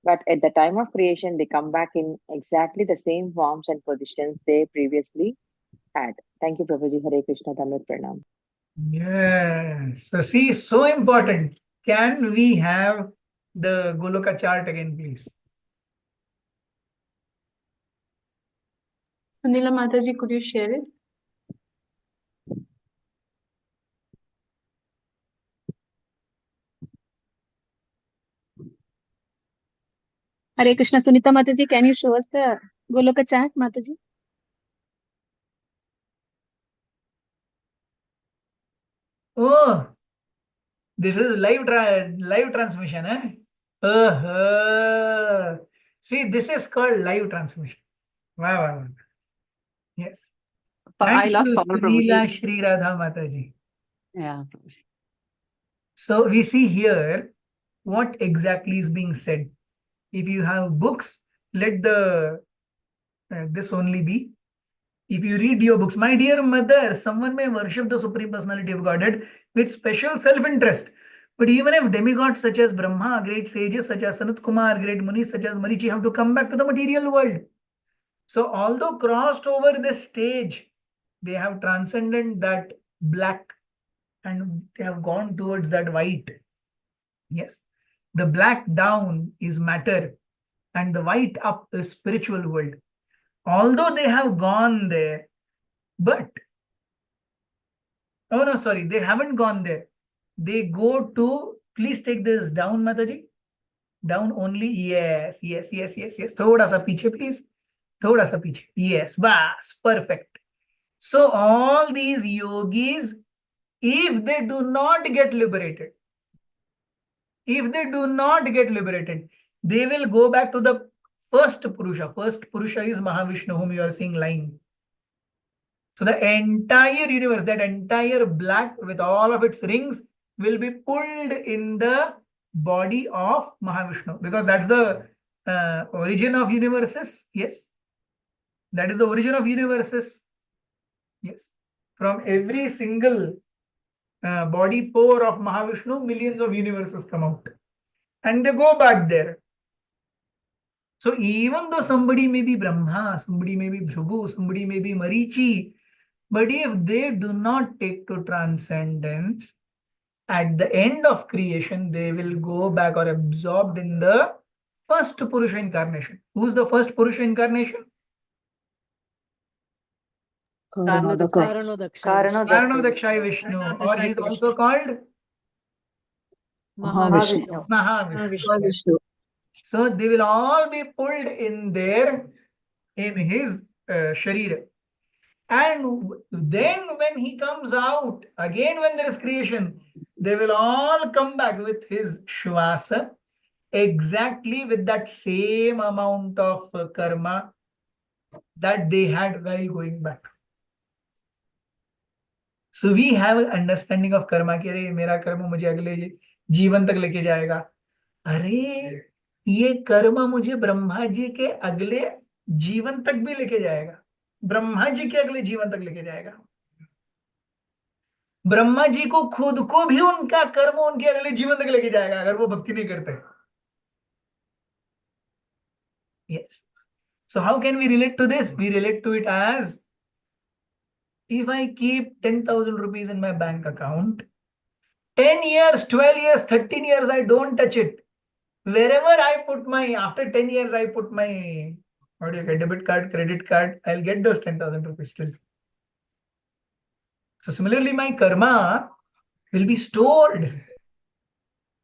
But at the time of creation, they come back in exactly the same forms and positions they previously had. Thank you, Prabhuji. Hare Krishna. Dandavat Pranam. Yes. So see, so important. Can we have the Goloka chart again, please? Sunila Mataji, could you share it? Hare Krishna. Sunita Mataji, can you show us the Goloka chart, Mataji? Oh, this is live transmission, eh? See, this is called live transmission. Wow. Yes. I Thank lost you, power, Srila Prabhuji. Shri Radha Mataji. Yeah, Prabhuji. So we see here what exactly is being said. If you have books, let the this only be. If you read your books, my dear mother, someone may worship the Supreme Personality of Godhead with special self-interest. But even if demigods such as Brahma, great sages such as Sanat Kumar, great munis such as Marichi have to come back to the material world. So although crossed over this stage, they have transcended that black and they have gone towards that white. Yes. The black down is matter and the white up is spiritual world. Although they have gone there, but oh no, sorry, they haven't gone there. They go to, please take this down, Mataji. Down only, yes. Thoda sa piche, please. Thoda sa piche. Yes, bas, perfect. So all these yogis, if they do not get liberated, If they do not get liberated, they will go back to the first Purusha. First Purusha is Mahavishnu, whom you are seeing lying. So the entire universe, that entire black with all of its rings, will be pulled in the body of Mahavishnu, because that's the origin of universes. Yes, that is the origin of universes. Yes, from every single body pore of Mahavishnu, millions of universes come out, and they go back there. So even though somebody may be Brahma, somebody may be Bhrigu, somebody may be Marichi, but if they do not take to transcendence, at the end of creation, they will go back or absorbed in the first Purusha incarnation. Who's the first Purusha incarnation? Karanodakshaya Vishnu, or he is also called Mahavishnu. Mahavishnu. So they will all be pulled in there in his Sharira. And then when he comes out, again when there is creation, they will all come back with his Shvasa, exactly with that same amount of karma that they had while going back. So we have an understanding of karma कि अरे मेरा कर्म मुझे अगले जीवन तक लेके जाएगा. अरे ये कर्म मुझे ब्रह्मा जी के अगले जीवन तक भी लेके जाएगा. ब्रह्मा जी के अगले जीवन तक लेके जाएगा. ब्रह्मा जी को खुद को भी उनका कर्म उनके अगले जीवन तक लेके जाएगा अगर वो भक्ति नहीं करते. Yes. So how can we relate to this? We relate to it as, if I keep 10,000 rupees in my bank account, 10 years, 12 years, 13 years, I don't touch it. Wherever I put my, after 10 years, I put my, what do you get, debit card, credit card, I'll get those 10,000 rupees still. So similarly, my karma will be stored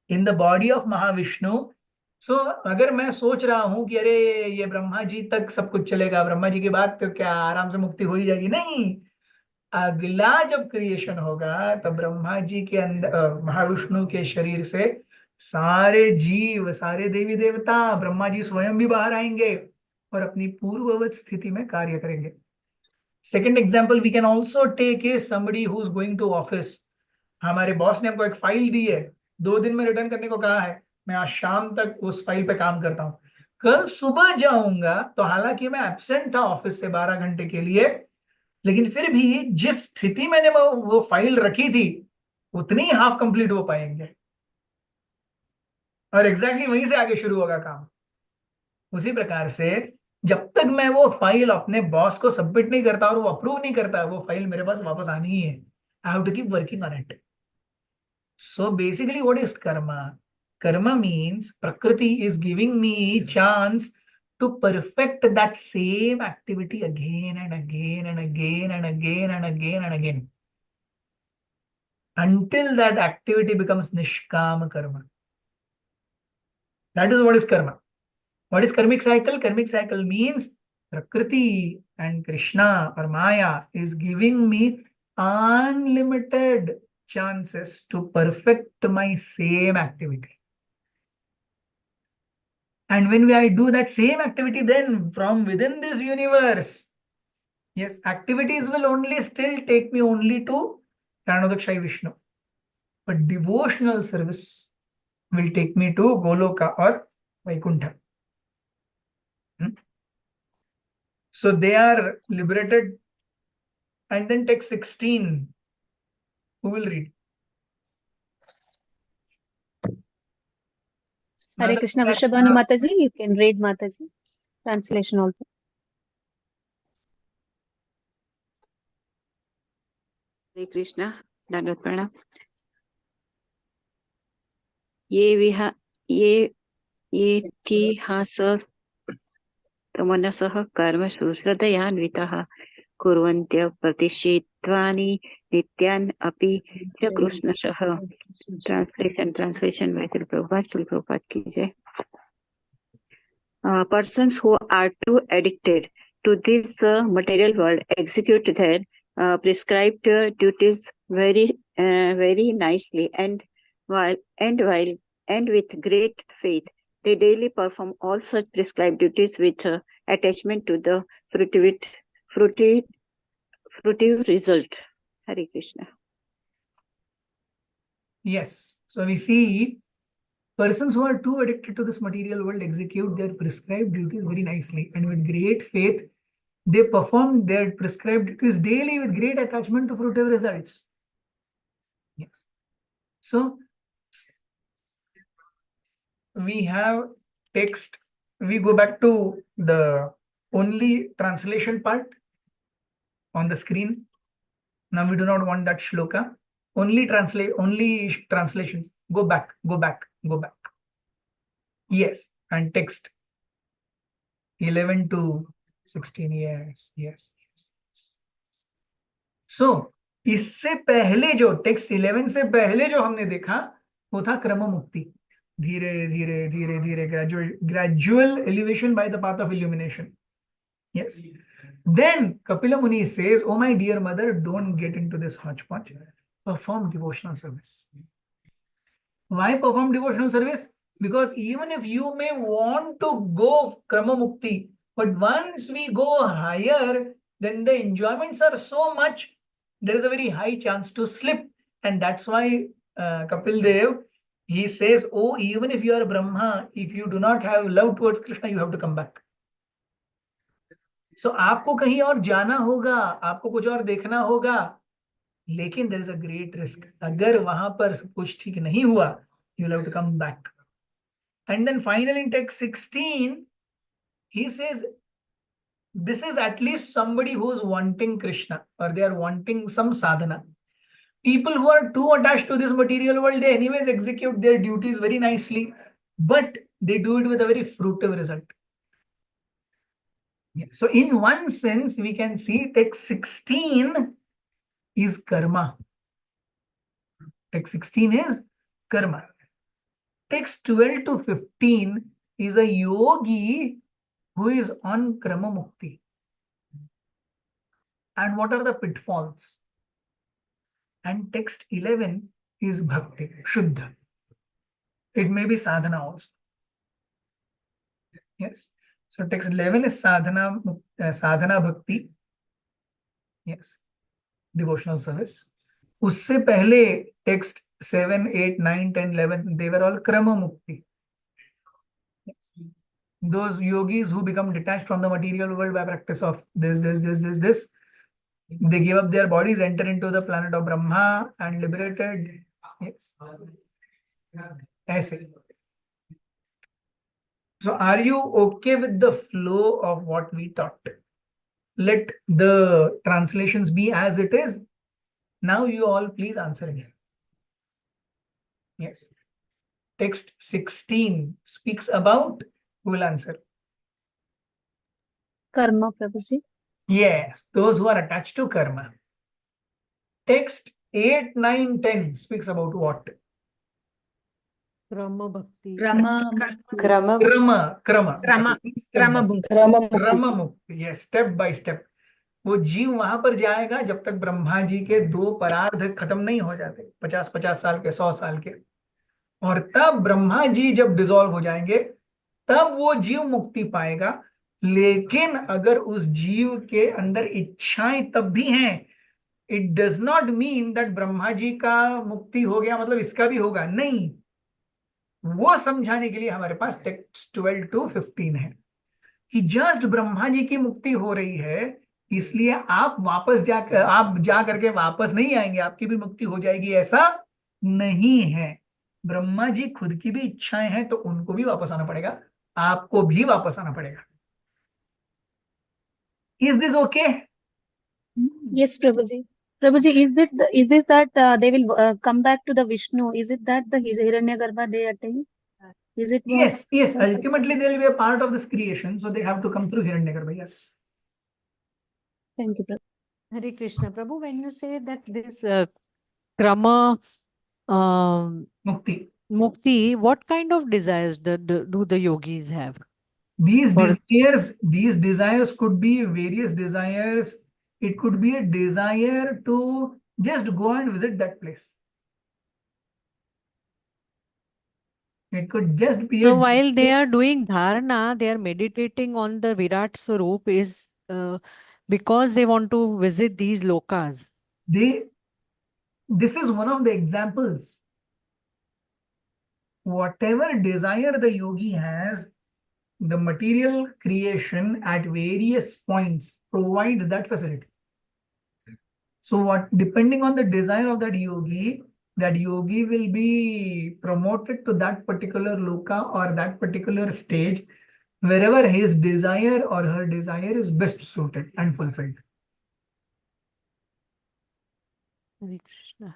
in the body of Mahavishnu. So अगर मैं सोच रहा हूं कि अरे ये ब्रह्मा जी तक सब कुछ चलेगा, ब्रह्मा जी के बाद तो क्या आराम से मुक्ति हो ही जाएगी, नहीं. अगला जब क्रिएशन होगा तब ब्रह्मा जी के अंदर, महाविष्णु के शरीर से सारे जीव, सारे देवी देवता, ब्रह्मा जी स्वयं भी बाहर आएंगे और अपनी पूर्ववत स्थिति में कार्य करेंगे. Second example we can also take is somebody who is going to office. हमारे बॉस ने हमको एक फाइल दी है, 2 दिन में रिटर्न करने को कहा है. मैं आज शाम तक उस फाइल पे काम करता हूं, कल सुबह जाऊंगा तो हालांकि मैं एब्सेंट था ऑफिस से 12 घंटे के लिए, लेकिन फिर भी जिस स्थिति मैंने वो फाइल रखी थी उतनी ही हाफ कंप्लीट हो पाएंगे और एग्जैक्टली वहीं से आगे शुरू होगा काम. उसी प्रकार से जब तक मैं वो फाइल अपने बॉस को सबमिट नहीं करता और वो अप्रूव नहीं करता, वो फाइल मेरे पास वापस आनी ही है. I have to keep working on it. So basically what is karma? Karma means Prakriti is giving me chance to perfect that same activity again and again and again and again and again and again until that activity becomes Nishkama karma. That is what is karma. What is karmic cycle? Karmic cycle means Prakriti and Krishna or Maya is giving me unlimited chances to perfect my same activity. And when I do that same activity, then from within this universe, yes, activities will only still take me only to Karanodakshaya Vishnu. But devotional service will take me to Goloka or Vaikuntha. So they are liberated. And then text 16. Who will read? Hare Krishna, Vrishabhanu Mataji, you can read Mataji. Translation also. Hare Krishna, Dandavat Pranam. ये इतिहासः मनसः कर्म सुश्रद्धयान्विताः कुर्वन्त्य प्रतिषिद्धानि नित्यान् अपि च कृष्णशः. Translation by Prabhupada ki jai. Persons who are too addicted to this material world execute their prescribed duties very nicely, and while and with great faith, they daily perform all such prescribed duties with attachment to the fruitive result. Hare Krishna. Yes. So we see persons who are too addicted to this material world execute their prescribed duties very nicely, and with great faith, they perform their prescribed duties daily with great attachment to fruitive results. Yes. So we have text. We go back to the only translation part on the screen. Now we do not want that shloka. Only translations. Go back. Yes, and text 11 to 16. Yes. So इससे पहले जो text 11 से पहले जो हमने देखा वो था क्रम मुक्ति. धीरे gradual elevation by the path of illumination. Yes. Then Kapila Muni says, "Oh my dear mother, don't get into this hodgepodge. Perform devotional service." Why perform devotional service? Because even if you may want to go Krama Mukti, but once we go higher, then the enjoyments are so much, there is a very high chance to slip. And that's why Kapil Dev, he says, oh, even if you are Brahma, if you do not have love towards Krishna, you have to come back. So आपको कहीं और जाना होगा, आपको कुछ और देखना होगा, लेकिन there is a great risk. अगर वहां पर सब कुछ ठीक नहीं हुआ, you'll have to come back. And then finally in text 16, he says, this is at least somebody who is wanting Krishna, or they are wanting some sadhana. People who are too attached to this material world, they anyways execute their duties very nicely, but they do it with a very fruitive result. Yeah. So in one sense, we can see text 16 is karma. Text 16 is karma. Text 12 to 15 is a yogi who is on Krama Mukti. And what are the pitfalls? And text 11 is Bhakti, Shuddha. It may be sadhana also. Yes. So text 11 is sadhana bhakti. Yes. Devotional service. Usse pehle text 7, 8, 9, 10, 11, they were all Krama Mukti. Yes. Those yogis who become detached from the material world by practice of this. They give up their bodies, enter into the planet of Brahma and liberated. Yes. Aise. So are you okay with the flow of what we taught? Let the translations be as it is. Now you all please answer me. Yes. Text 16 speaks about, who will answer? Karma, Prabhuji. Yes, those who are attached to karma. Text 8, 9, 10 speaks about what? Krama Bhakti. Krama Mukti. Yes, step by step. वो जीव वहां पर जाएगा जब तक ब्रह्मा जी के 2 परार्ध खत्म नहीं हो जाते, 50-50 साल के, 100 साल के, और तब ब्रह्मा जी जब डिसॉल्व हो जाएंगे तब वो जीव मुक्ति पाएगा. लेकिन अगर उस जीव के अंदर इच्छाएं तब भी हैं, it does not mean that Brahma ji का मुक्ति हो गया मतलब इसका भी होगा, नहीं. वो समझाने के लिए हमारे पास टेक्स्ट 12 to 15 है कि जस्ट ब्रह्मा जी की मुक्ति हो रही है, इसलिए आप जा करके वापस नहीं आएंगे, आपकी भी मुक्ति हो जाएगी, ऐसा नहीं है. ब्रह्मा जी खुद की भी इच्छाएं हैं तो उनको भी वापस आना पड़ेगा, आपको भी वापस आना पड़ेगा. Is this okay? Yes, Prabhuji. Prabhuji, is it that they will come back to the Vishnu? Is it that the Hiranyagarbha they attain? Is it what? Yes. Ultimately, they will be a part of this creation, so they have to come through Hiranyagarbha. Yes. Thank you, Prabhu. Hare Krishna. Prabhu, when you say that this Krama Mukti, what kind of desires do the yogis have? These desires could be various desires. It could be a desire to just go and visit that place. It could just be So a while they are doing dharana, they are meditating on the Virat Swarup is because they want to visit these lokas. This is one of the examples. Whatever desire the yogi has, the material creation at various points provides that facility. So what, depending on the desire of that yogi will be promoted to that particular loka or that particular stage, wherever his desire or her desire is best suited and fulfilled. Hare Krishna.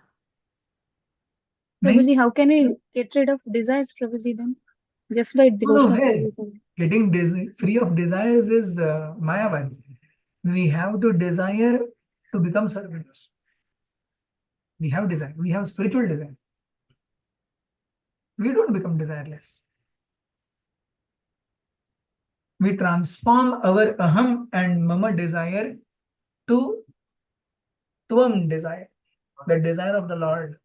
Prabhuji, how can I get rid of desires, Prabhuji, then? Just by devotional service only. Getting free of desires is Mayavad. We have to desire to become servants. We have desire. We have spiritual desire. We don't become desireless. We transform our aham and mama desire to tvam desire, the desire of the Lord.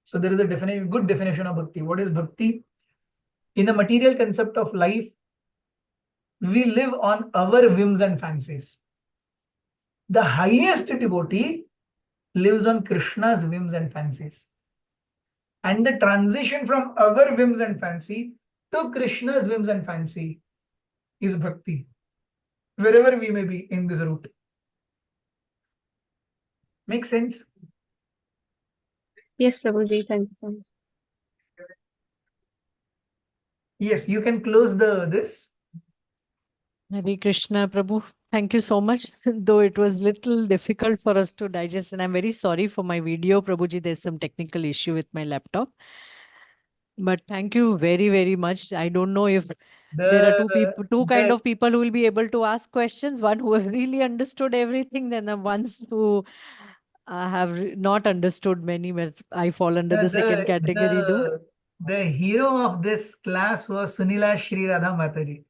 So there is a good definition of bhakti. What is bhakti? In the material concept of life, we live on our whims and fancies. The highest devotee lives on Krishna's whims and fancies. And the transition from our whims and fancy to Krishna's whims and fancy is bhakti, wherever we may be in this route. Make sense? Yes, Prabhuji, thank you so much. Yes, you can close this. Hare Krishna, Prabhu. Thank you so much. Though it was little difficult for us to digest, and I'm very sorry for my video, Prabhuji. There's some technical issue with my laptop. But thank you very, very much. I don't know if there are two kind of people who will be able to ask questions. One who have really understood everything, then the ones who have not understood many. I fall under the second category, though. The hero of this class was Sunila Shri Radha Mataji.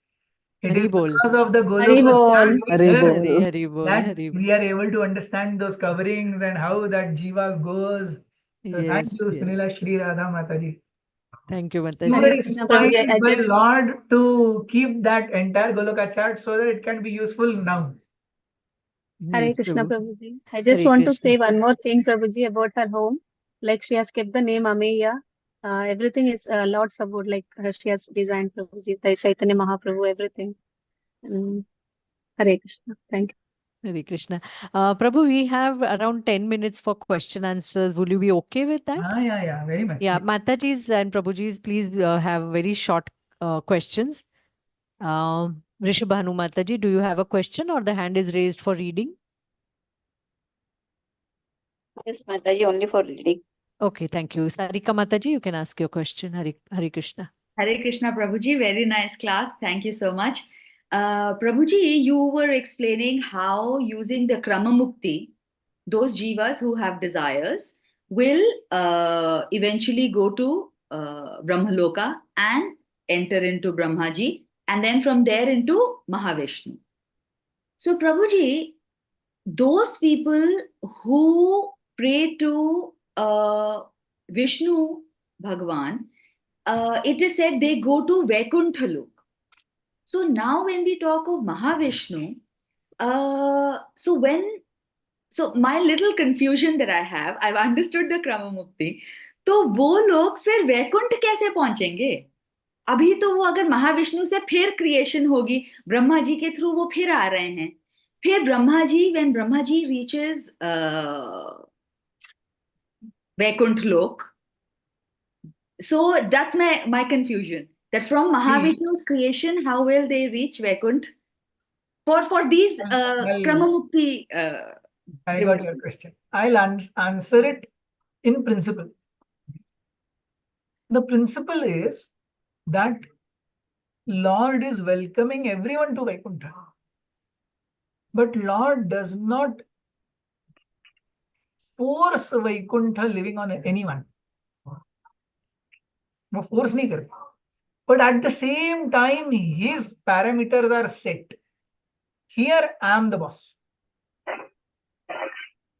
It is Haribol. because of the Haribol. that we are able to understand those coverings and how that jiva goes. So thank you, Sunila Shri Radha Mataji. Thank you, You were Mataji. inspired by Lord to keep that entire Goloka chart so that it can be useful now. Hare Yes, Krishna, Prabhu. Prabhuji. I just Hare want to Krishna. say one more thing, Prabhuji, about her home. Like she has kept the name Ameya. Everything is Lord's about, like she has designed, Prabhuji, the Chaitanya Mahaprabhu, everything. Hare Krishna. Thank you. Hare Krishna. Prabhu, we have around 10 minutes for question answers. Will you be okay with that? Yeah, very much. Yeah, Mataji's and Prabhuji's, please have very short questions. Rishabhanu Mataji, do you have a question or the hand is raised for reading? Yes, Mataji, only for reading. Okay, thank you. Sarika Mataji, you can ask your question. Hare Krishna. Hare Krishna, Prabhuji. Very nice class. Thank you so much. Prabhuji, you were explaining how using the Krama Mukti, those jivas who have desires will eventually go to Brahmaloka and enter into Brahmaji, and then from there into Mahavishnu. So, Prabhuji, those people who pray to Vishnu Bhagwan, it is said they go to Vaikuntha Lok. So now when we talk of Mahavishnu, so my little confusion that I have, I've understood the Krama Mukti, तो वो लोग फिर वैकुंठ कैसे पहुंचेंगे? अभी तो वो अगर महाविष्णु से फिर क्रिएशन होगी, ब्रह्मा जी के थ्रू वो फिर आ रहे हैं, फिर Brahma ji, when Brahma ji reaches Vaikuntha Lok, so that's my confusion, that from Mahavishnu's creation, how will they reach Vaikuntha for these Krama Mukti I got your question. I'll answer it in principle. The principle is that Lord is welcoming everyone to Vaikuntha. But Lord does not force Vaikuntha living on anyone. No force nahi karta. But at the same time, his parameters are set. Here I am the boss.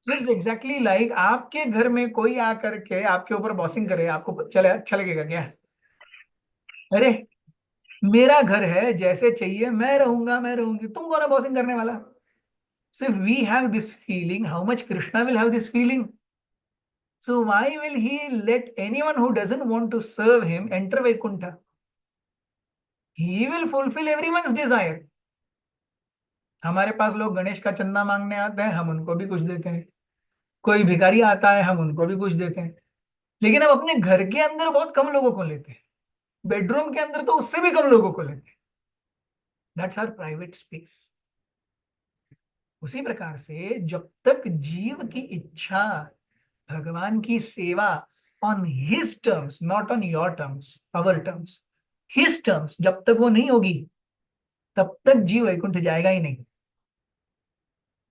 So it's exactly like आपके घर में कोई आकर के आपके ऊपर bossing करे, आपको चले अच्छा लगेगा क्या? अरे मेरा घर है, जैसे चाहिए मैं रहूंगा, मैं रहूंगी, तुम कौन है बॉसिंग करने वाला? So we have this feeling. How much Krishna will have this feeling? So why will he let anyone who doesn't want to serve him enter Vaikuntha? He will fulfill everyone's desire. हमारे पास लोग गणेश का चंदा मांगने आते हैं, हम उनको भी कुछ देते हैं। कोई भिखारी आता है, हम उनको भी कुछ देते हैं। लेकिन हम अपने घर के अंदर बहुत कम लोगों को लेते हैं, बेडरूम के अंदर तो उससे भी कम लोगों को लेते हैं। That's our private space. उसी प्रकार से जब तक जीव की इच्छा भगवान की सेवा on his terms, not on your terms, our terms, his terms, जब तक वो नहीं होगी तब तक जीव वैकुंठ जाएगा ही नहीं,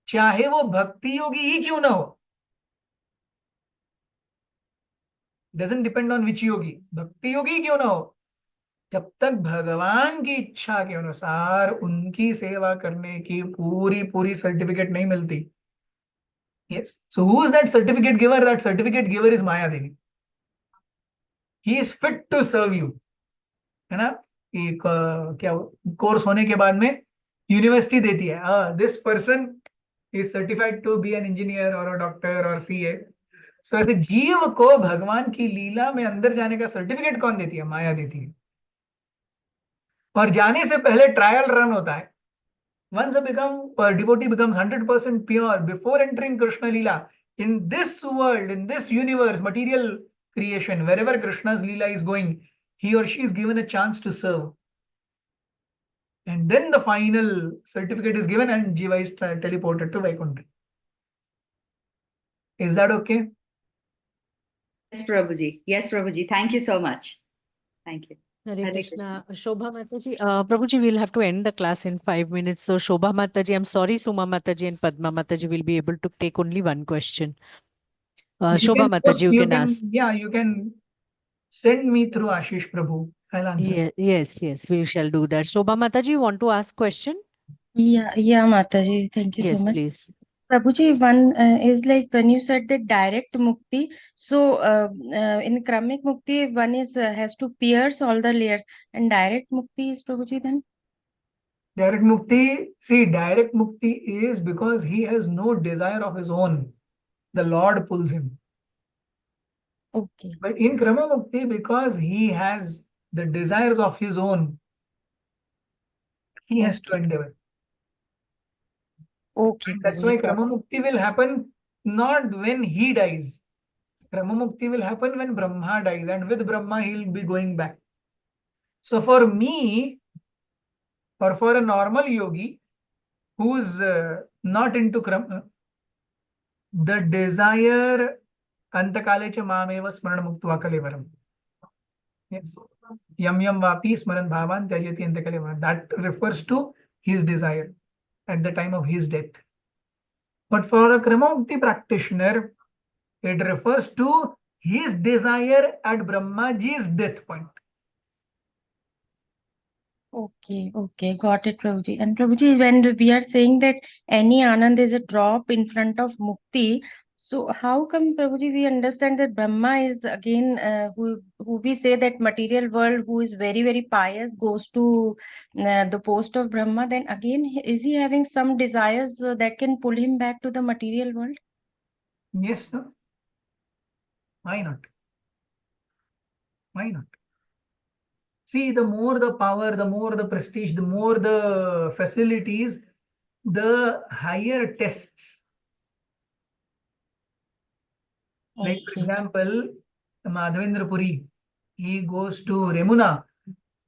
चाहे वो भक्ति योगी ही क्यों ना हो। डजंट डिपेंड ऑन विच योगी, भक्ति योगी क्यों ना हो, जब तक भगवान की इच्छा के अनुसार उनकी सेवा करने की पूरी पूरी सर्टिफिकेट नहीं मिलती। Yes, so who is that certificate giver? That certificate giver is Maya Devi. He is fit to serve you, है ना? एक क्या कोर्स होने के बाद में यूनिवर्सिटी देती है, this person is certified to be an engineer और डॉक्टर और सीए। सो ऐसे जीव को भगवान की लीला में अंदर जाने का सर्टिफिकेट कौन देती है? माया देती है। और जाने से पहले ट्रायल रन होता है। Once a devotee becomes 100% pure before entering Krishna Leela in this world, in this universe, material creation, wherever Krishna's Leela is going, he or she is given a chance to serve. And then the final certificate is given and Jiva is teleported to Vaikuntha. Is that okay? Yes, Prabhuji. Yes, Prabhuji. Thank you so much. Thank you. Hare Krishna. Shobha Mataji, Prabhuji, we'll have to end the class in 5 minutes. So Shobha Mataji, I'm sorry, Suma Mataji and Padma Mataji will be able to take only one question. Shobha Mataji, you can ask. Yeah, you can send me through Ashish Prabhu. I'll answer. Yes, we shall do that. Shobha Mataji, you want to ask question? Yeah, Mataji. Thank you so Yes, much. please. Prabhuji, one is like when you said that direct mukti, so in Kramik mukti, one is has to pierce all the layers, and direct mukti is Prabhuji then? Direct mukti, see, direct mukti is because he has no desire of his own. The Lord pulls him. Okay. But in Krama Mukti, because he has the desires of his own, he has to endeavor. Okay. That's why Krama Mukti will happen not when he dies. Krama Mukti will happen when Brahma dies, and with Brahma he will be going back. So for me, or for a normal yogi who's not into Krama, the desire Antakale cha mameva smarana muktva kalevaram. Yes. Yam yam vapi smaran bhavan tyajati antakale. That refers to his desire at the time of his death. But for a Kramamukti practitioner, it refers to his desire at Brahmaji's death point. Okay, got it, Prabhuji. And Prabhuji, when we are saying that any Anand is a drop in front of Mukti, so how come, Prabhuji, we understand that Brahma is again who we say that material world who is very, very pious goes to the post of Brahma, then again, is he having some desires that can pull him back to the material world? Yes, no? Why not? Why not? See, the more the power, the more the prestige, the more the facilities, the higher tests. Like, for example, Madhavendra Puri, he goes to Remuna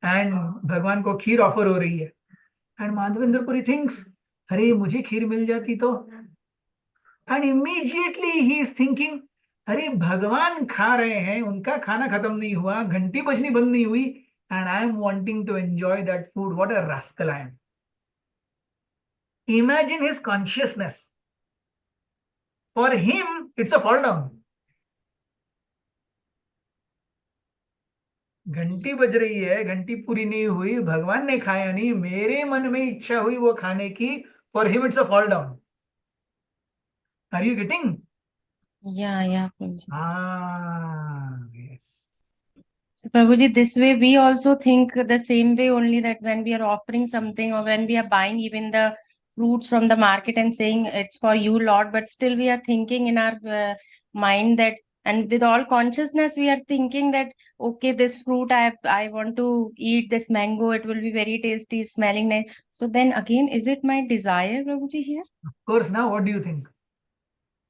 and Bhagwan ko kheer offer ho rahi hai. And Madhavendra Puri thinks, अरे मुझे खीर मिल जाती तो. And immediately he is thinking, अरे भगवान खा रहे हैं, उनका खाना खत्म नहीं हुआ, घंटी बजनी बंद नहीं हुई, and I am wanting to enjoy that food. What a rascal I am. Imagine his consciousness. For him, it's a fall down. घंटी बज रही है, घंटी पूरी नहीं हुई, भगवान ने खाया नहीं, मेरे मन में इच्छा हुई वो खाने की, for him it's a fall down. Are you getting? Yeah, Prabhuji. Yes. So Prabhuji, this way we also think the same way only, that when we are offering something or when we are buying even the fruits from the market and saying it's for you, Lord, but still we are thinking in our mind that, and with all consciousness we are thinking that, okay, this fruit I want to eat, this mango, it will be very tasty, smelling nice. So then again, is it my desire, Prabhuji, here? Of course. Now, what do you think?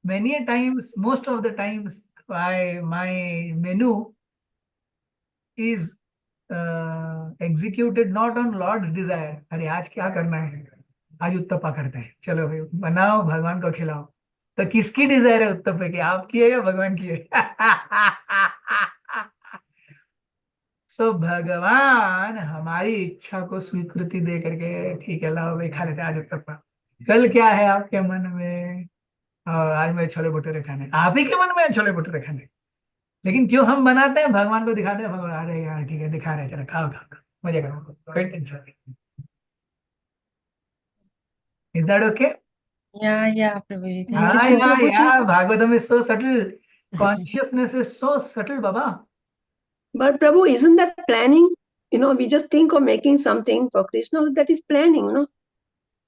Many a times, most of the times, my menu is executed not on Lord's desire. अरे आज क्या करना है? आज उत्तपा करते हैं, चलो भाई बनाओ, भगवान को खिलाओ. तो किसकी डिजायर है उत्तपे की, आपकी है या भगवान की है? सो भगवान हमारी इच्छा को स्वीकृति दे करके, ठीक है लाओ भाई खा लेते हैं आज उत्तपा. कल क्या है आपके मन में? आज मैं छोले भटूरे खाने. आप ही के मन में है छोले भटूरे खाने. लेकिन क्यों हम बनाते हैं? भगवान को दिखाते हैं. भगवान अरे यार ठीक है दिखा रहे, चलो खाओ खाओ मजे करो, कोई टेंशन नहीं. Is that okay? Yeah, Prabhuji. Thank you so much. Yeah. Bhagavatam is so subtle. Consciousness is so subtle, Baba. But Prabhu, isn't that planning? We just think of making something for Krishna. That is planning, no?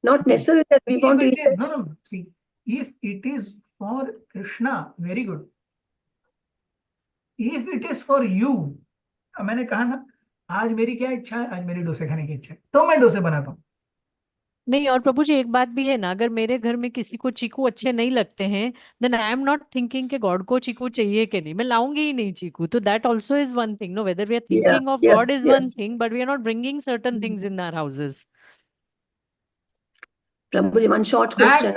Not necessarily that we want to eat that. No. See, if it is for Krishna, very good. If it is for you, मैंने कहा ना, आज मेरी क्या इच्छा है? आज मेरी डोसे खाने की इच्छा है, तो मैं डोसे बनाता हूँ. नहीं, और प्रभु जी एक बात भी है ना, अगर मेरे घर में किसी को चीकू अच्छे नहीं लगते हैं, then I am not thinking कि गॉड को चीकू चाहिए कि नहीं, मैं लाऊंगी ही नहीं चीकू. तो that also is one thing. No, whether we are thinking of god is one thing, but we are not bringing certain things in our houses. Prabhuji, one short question.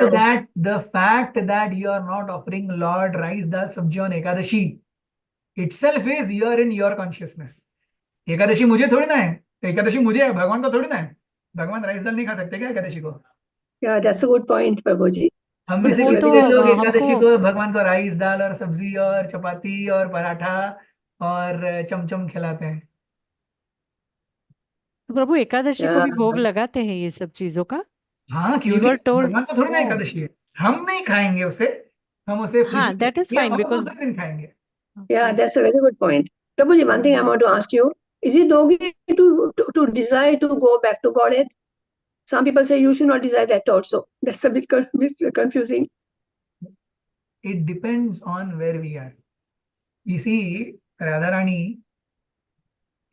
The fact that you are not offering Lord rice dal sabji on Ekadashi itself is you are in your consciousness. Ekadashi मुझे थोड़ी ना है, एकादशी मुझे है, भगवान को थोड़ी ना है. भगवान राइस दाल नहीं खा सकते क्या एकादशी को? Yeah, that's a good point, Prabhuji. हम में से कितने लोग एकादशी को भगवान को राइस दाल और सब्जी और चपाती और पराठा और चमचम खिलाते हैं? तो प्रभु एकादशी को भी भोग लगाते हैं ये सब चीजों का? हाँ, क्यों नहीं? भगवान को थोड़ी ना एकादशी है, हम नहीं खाएंगे उसे, हम उसे that is fine because दूसरे दिन खाएंगे. Yeah, that's a very good point. Prabhuji, one thing I want to ask you, is it okay to desire to go back to Godhead? Some people say you should not desire that also. That's a bit confusing. It depends on where we are. You see, Radharani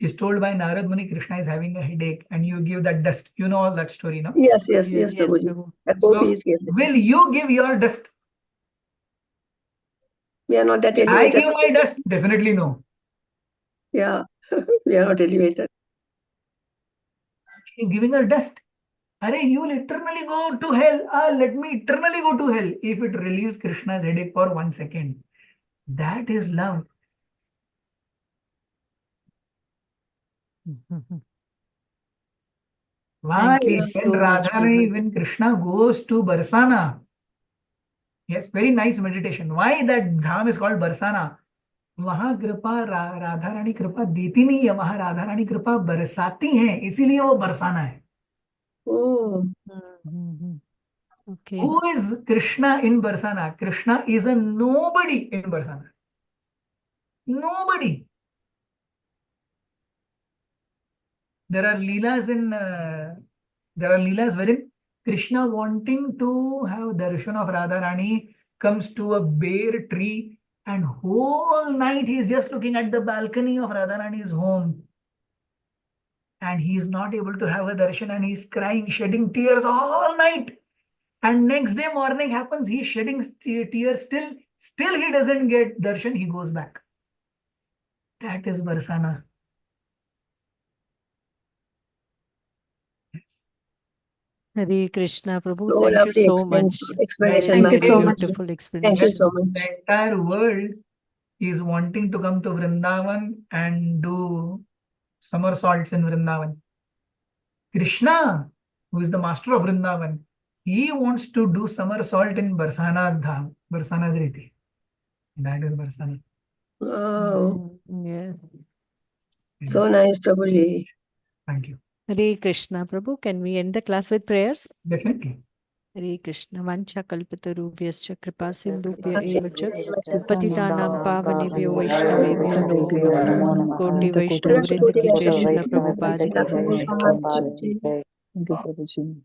is told by Narad Muni, Krishna is having a headache, and you give that dust. You know all that story, no? Yes, Prabhuji. So, will you give your dust? We are not that elevated. I give my dust? Definitely no. Yeah, we are not elevated. She's giving her dust. Arey, you will eternally go to hell. Let me eternally go to hell if it relieves Krishna's headache for 1 second. That is love. Why? When Krishna goes to Barsana, yes, very nice meditation. Why that dham is called Barsana? वहां कृपा राधा रानी कृपा देती नहीं है, वहां राधा रानी कृपा बरसाती हैं, इसीलिए वो बरसाना है. Okay. Who is Krishna in Barsana? Krishna is a nobody in Barsana. Nobody. There are leelas wherein Krishna, wanting to have darshan of Radha Rani, comes to a bare tree and whole night he is just looking at the balcony of Radha Rani's home. And he is not able to have a darshan and he is crying, shedding tears all night. And next day morning happens, he is shedding tears still he doesn't get darshan, he goes back. That is Barsana. Hare Krishna, Prabhu. So Thank lovely you so much. explanation. Thank you so much. Beautiful explanation. Thank you so much. The entire world is wanting to come to Vrindavan and do somersaults in Vrindavan. Krishna, who is the master of Vrindavan, he wants to do somersault in Barsana's dham, Barsana's riti. That is Barsana. Wow. Yes. So nice, Prabhuji. Thank you. Hare Krishna, Prabhu. Can we end the class with prayers? Definitely. Hare Krishna. Vancha kalpatarubhyascha kripa sindhubhya eva cha patitanam pavanebhyo vaishnavebhyo namo namah. Koti Vaishnav Vrinda ki jai, Srila Prabhupada ki jai.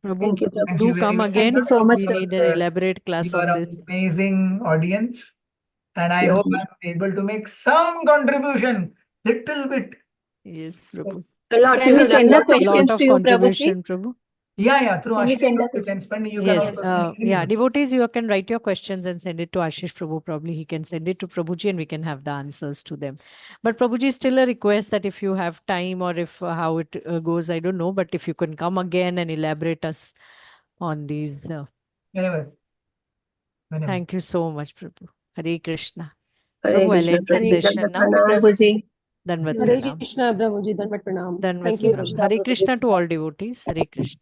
Prabhu, Thank you, Thank Prabhu. do you very come much. again. you so much, You We are, need an elaborate class you are on an this. amazing audience, and I Yes, hope I'm able to make some contribution, little bit. Yes, Prabhu. a lot. Can You we have done send a the lot. Lot questions of to you, Prabhuji? contribution, Prabhu. Yeah, through Can we Ashish, send the you can questions? spend. You can Yes, also send yeah, anything. devotees, you can write your questions and send it to Ashish Prabhu. Probably he can send it to Prabhuji and we can have the answers to them. But Prabhuji, still a request that if you have time or if how it goes, I don't know. But if you can come again and elaborate us on these. Whenever. Thank you so much, Prabhu. Hare Krishna. Hare Prabhu, I'll Krishna, end the Prabhuji. session Dandavat now. Thank you, pranam. Prabhuji. Danvat Hare Pranam. Krishna, Prabhuji, Dandavat Pranam. Danvat Thank you, Pranam. Prabhuji. Hare Krishna to all devotees. Hare Krishna.